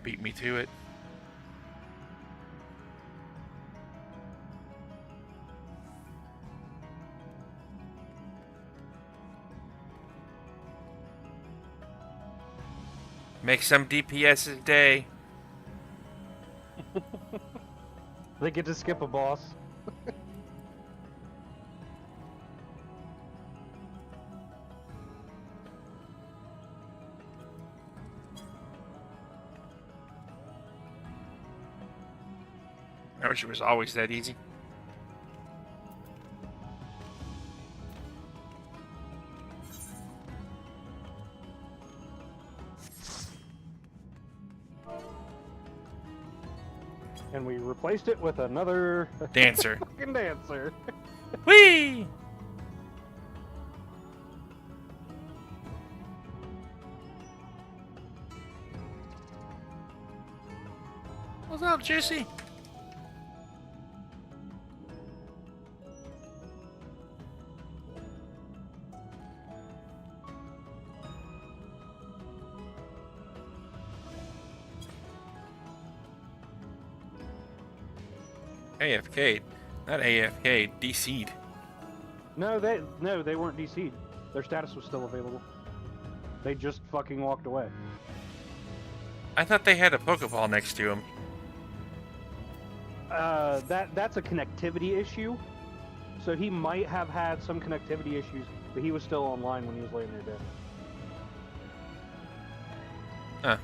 Beat me to it. Make some DPS a day. They get to skip a boss. I wish it was always that easy. And we replaced it with another Dancer. fucking dancer. Whee! What's up, Juicy? AFK, not AFK, DC'd. No, they weren't DC'd. Their status was still available. They just fucking walked away. I thought they had a Pokeball next to him. That's a connectivity issue. So he might have had some connectivity issues, but he was still online when he was laying there dead. Huh.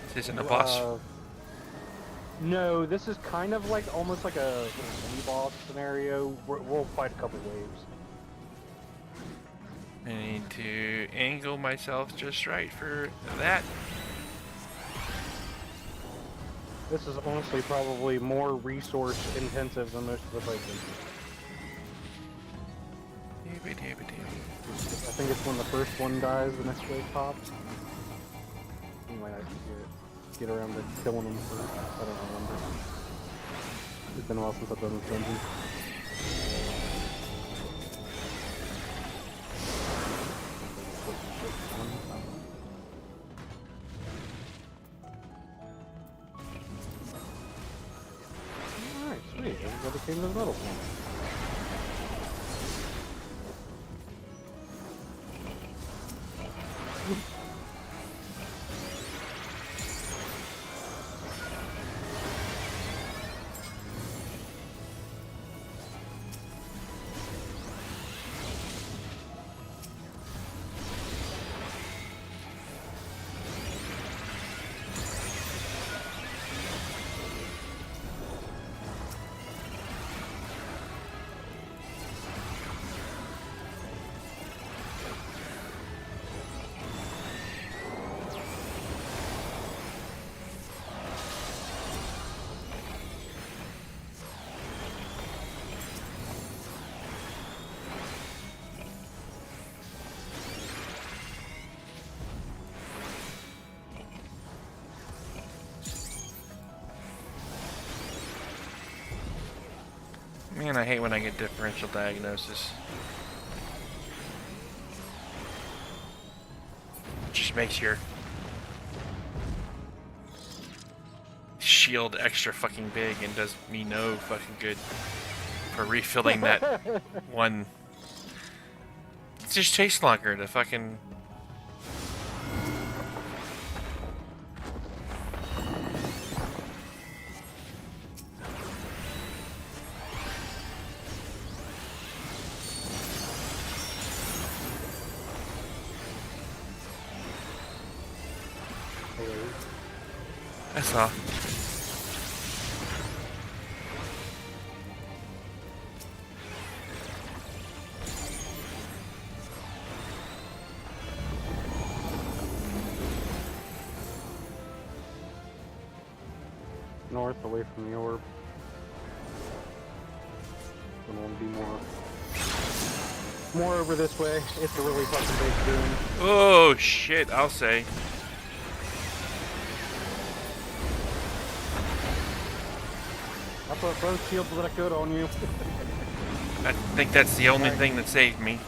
This isn't a boss. No, this is kind of like almost like a mini boss scenario. We'll fight a couple waves. I need to angle myself just right for that. This is honestly probably more resource intensive than most of the fights. I think it's when the first one dies, the next wave pops. You might actually get around to killing them first. I don't remember. It's been a while since I've done this dungeon. Alright, sweet. Everybody came to the middle point. Man, I hate when I get differential diagnosis. It just makes your shield extra fucking big and does me no fucking good for refilling that one. It just takes longer to fucking... I saw. North, away from the orb. Don't want to be more over this way. It's a really fucking big doom. Oh shit, I'll say. I put both shields that I could on you. I think that's the only thing that saved me.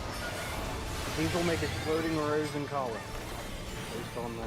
These will make exploding erosion collar. Based on the...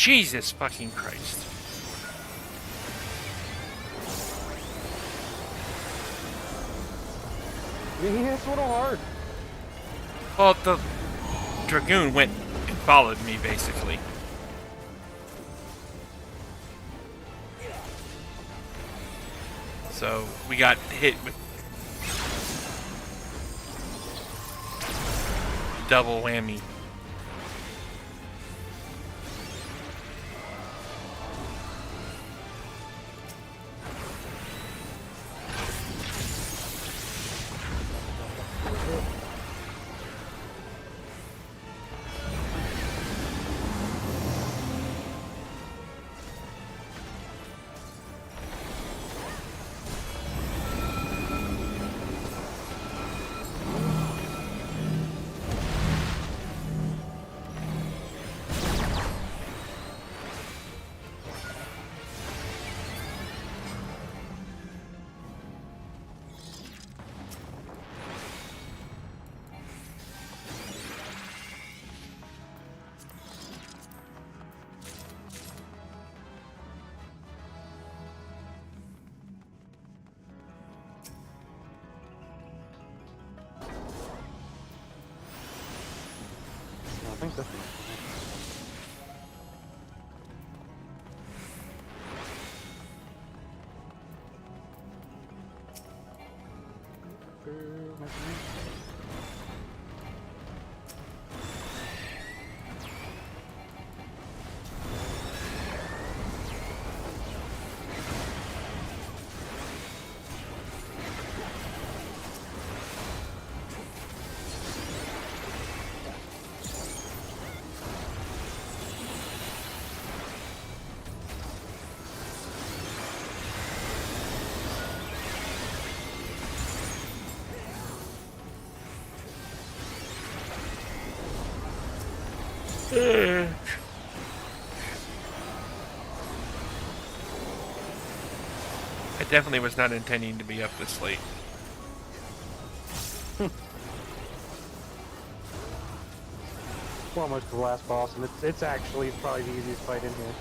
Jesus fucking Christ. Yeah, he hits a little hard. Well, the Dragoon went and followed me, basically. So, we got hit with double whammy. I think that's I definitely was not intending to be up this late. We're almost to the last boss, and it's actually probably the easiest fight in here.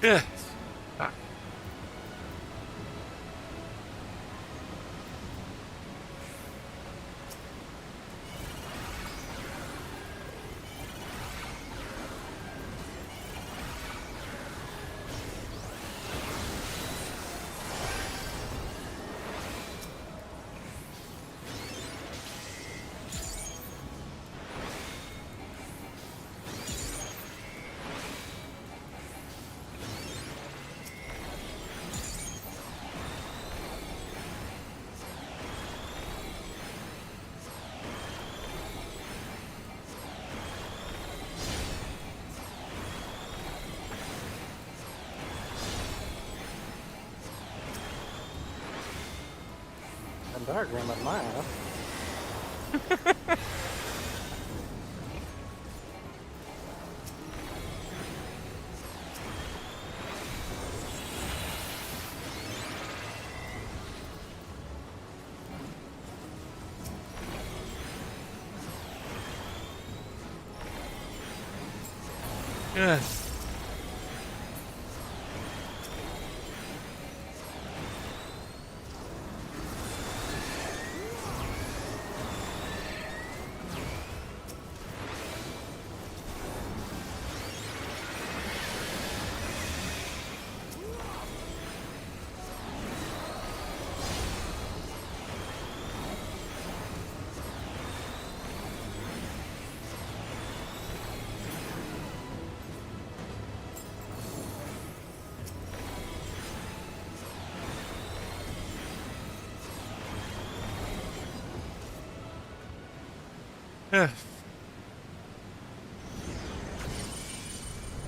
Yeah. Ah. And diagram at my ass. Yes.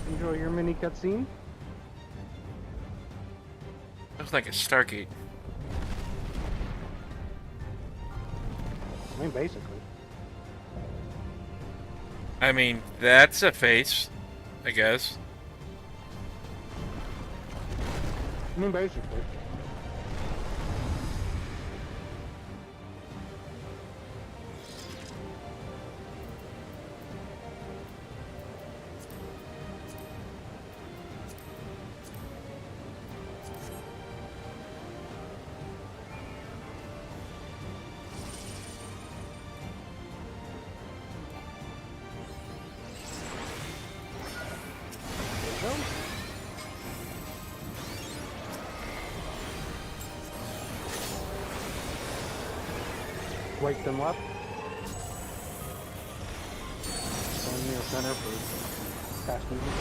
Enjoy your mini cutscene. Looks like a Stargate. I mean, basically. I mean, that's a face, I guess. I mean, basically. Right and left. Going near center for fast movement.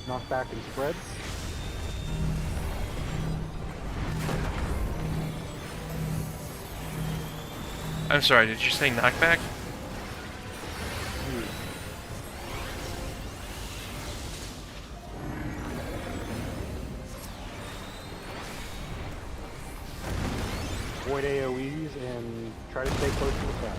Knock back and spread. I'm sorry, did you say knockback? Avoid AoEs and try to stay close to the side.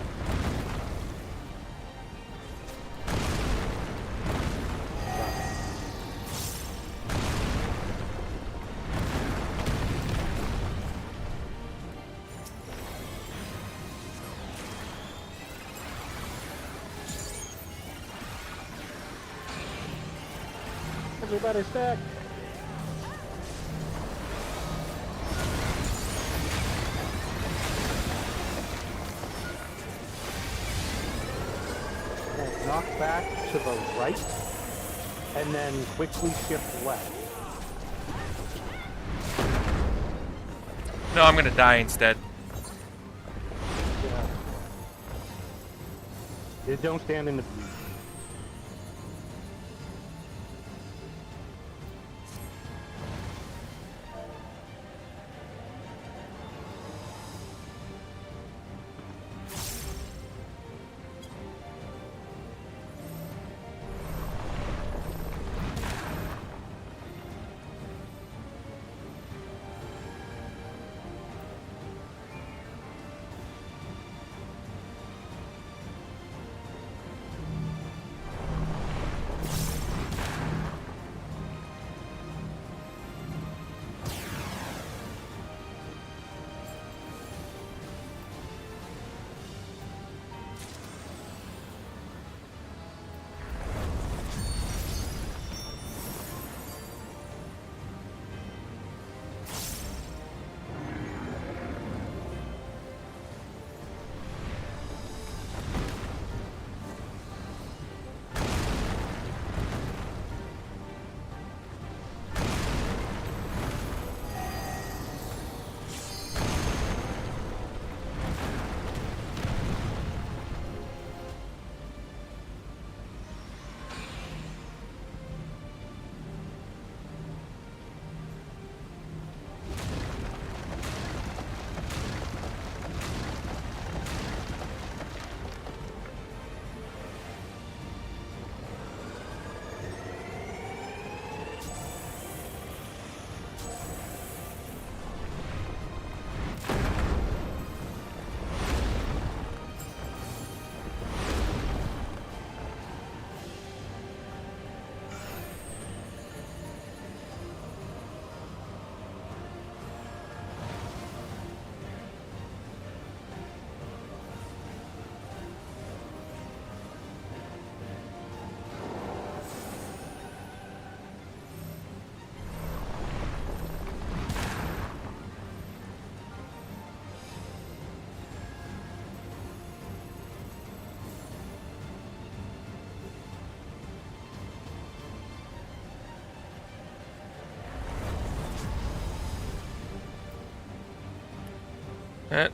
Everybody stack. Knock back to the right, and then quickly shift left. No, I'm gonna die instead. Yeah. Don't stand in the view.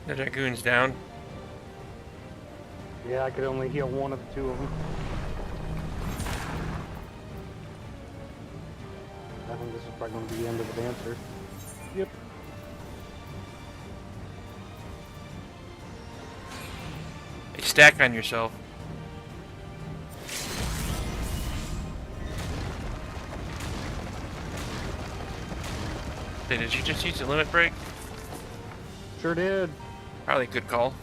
The Dragoon's down. Yeah, I could only heal one of the two of them. think this is probably going to be the end of the dancer. Yep. Hey, stack on yourself. Did you just use the limit break? Sure did. Probably a good call.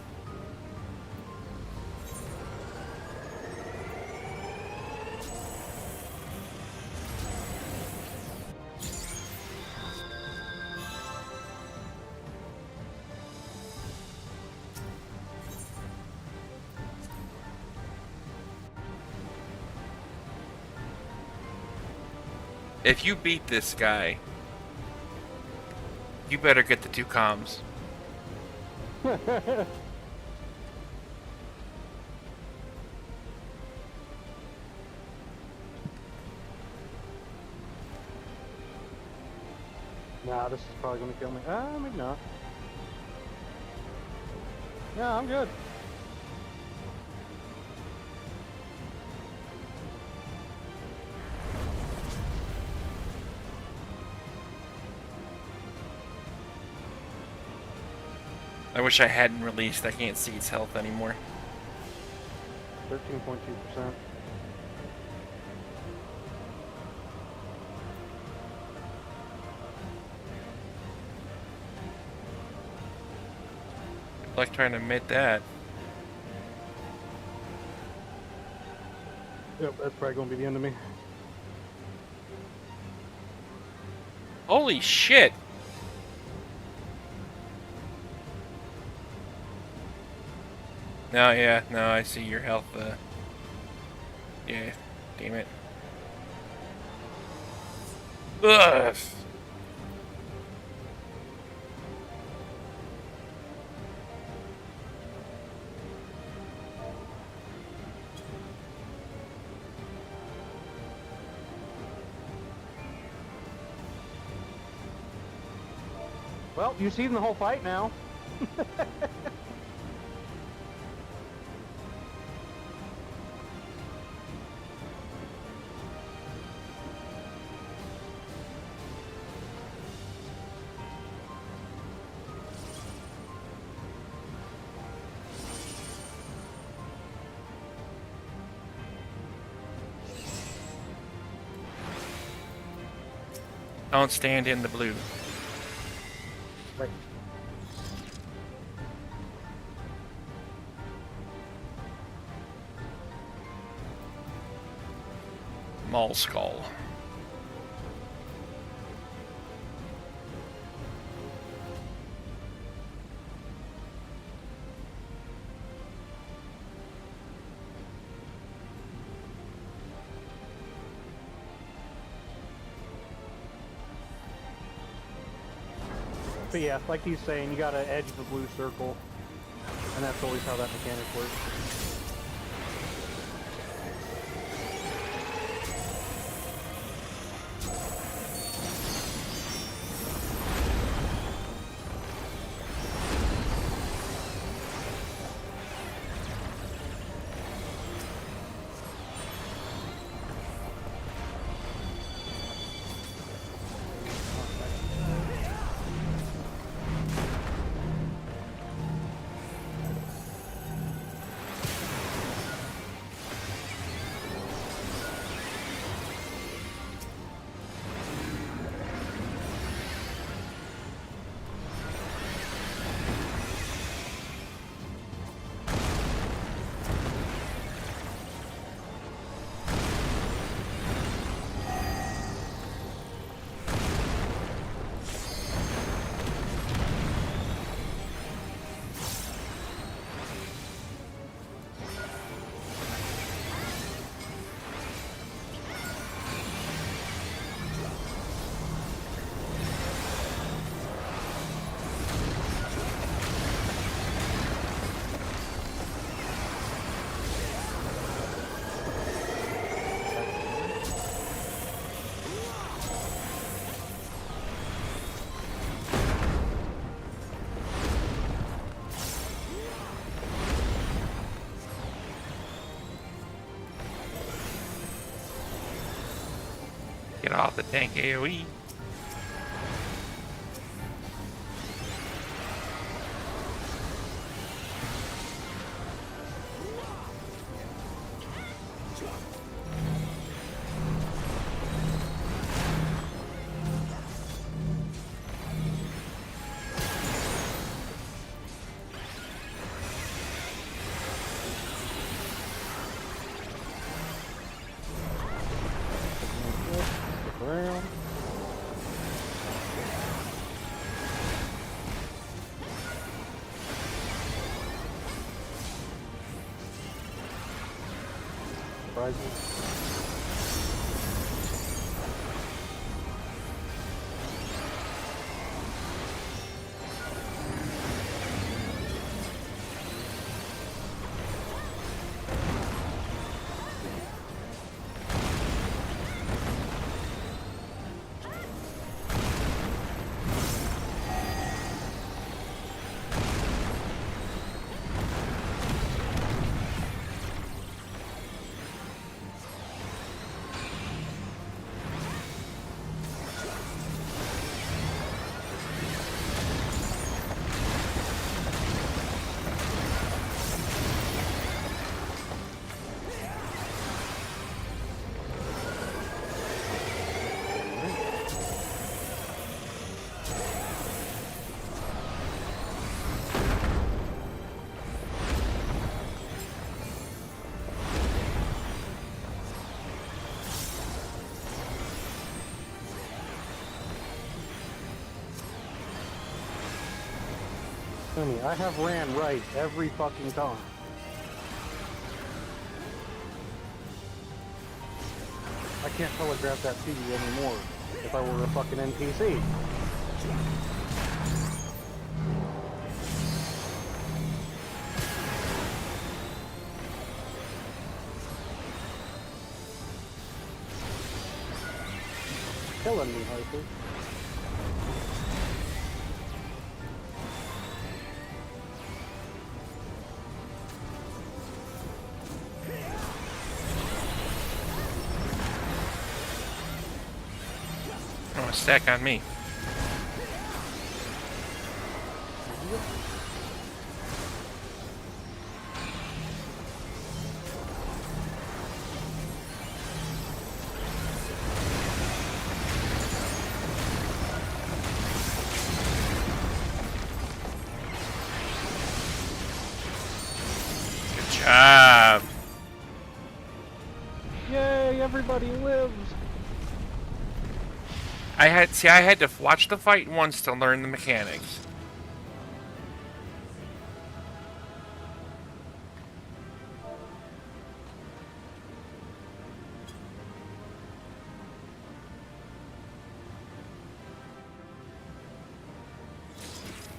If you beat this guy, you better get the 2 comms. Nah, this is probably going to kill me. Maybe not. Yeah, I'm good. I wish I hadn't released. I can't see its health anymore. 13.2%. Good luck trying to admit that. Yep, that's probably going to be the end of me. Holy shit! No, yeah, no, I see your health, yeah, damn it. Ugh! Well, you've seen the whole fight now. Don't stand in the blue. Right. Maul skull. But yeah, like he's saying, you gotta edge the blue circle. And that's always how that mechanic works. Get off the tank AoE. surprises. Honey, I have ran right every fucking time. I can't telegraph that to you anymore if I were a fucking NPC. Killing me, Hyper. Oh, a stack on me. Good job. Yay, everybody lives! I had to watch the fight once to learn the mechanics.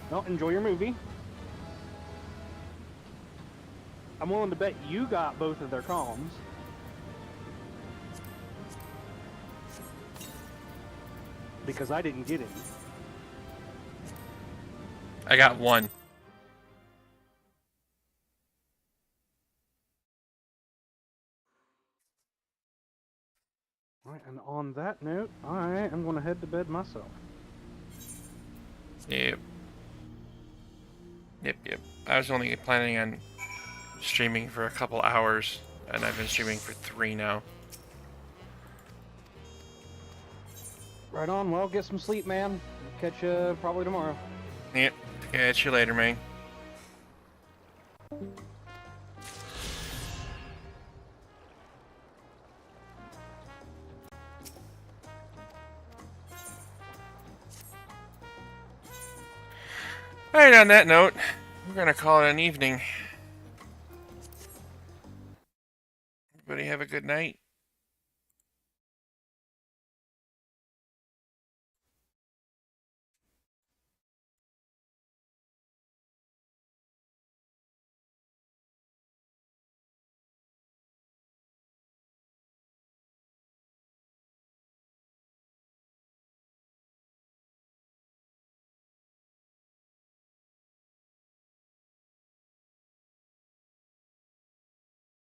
Well, enjoy your movie. I'm willing to bet you got both of their comms. Because I didn't get any. I got one. Alright, and on that note, I am going to head to bed myself. Yep. Yep. I was only planning on streaming for a couple hours, and I've been streaming for 3 now. Right on, well, get some sleep, man. Catch you probably tomorrow. Yep. Catch you later, man. Alright, on that note, we're gonna call it an evening. Everybody have a good night.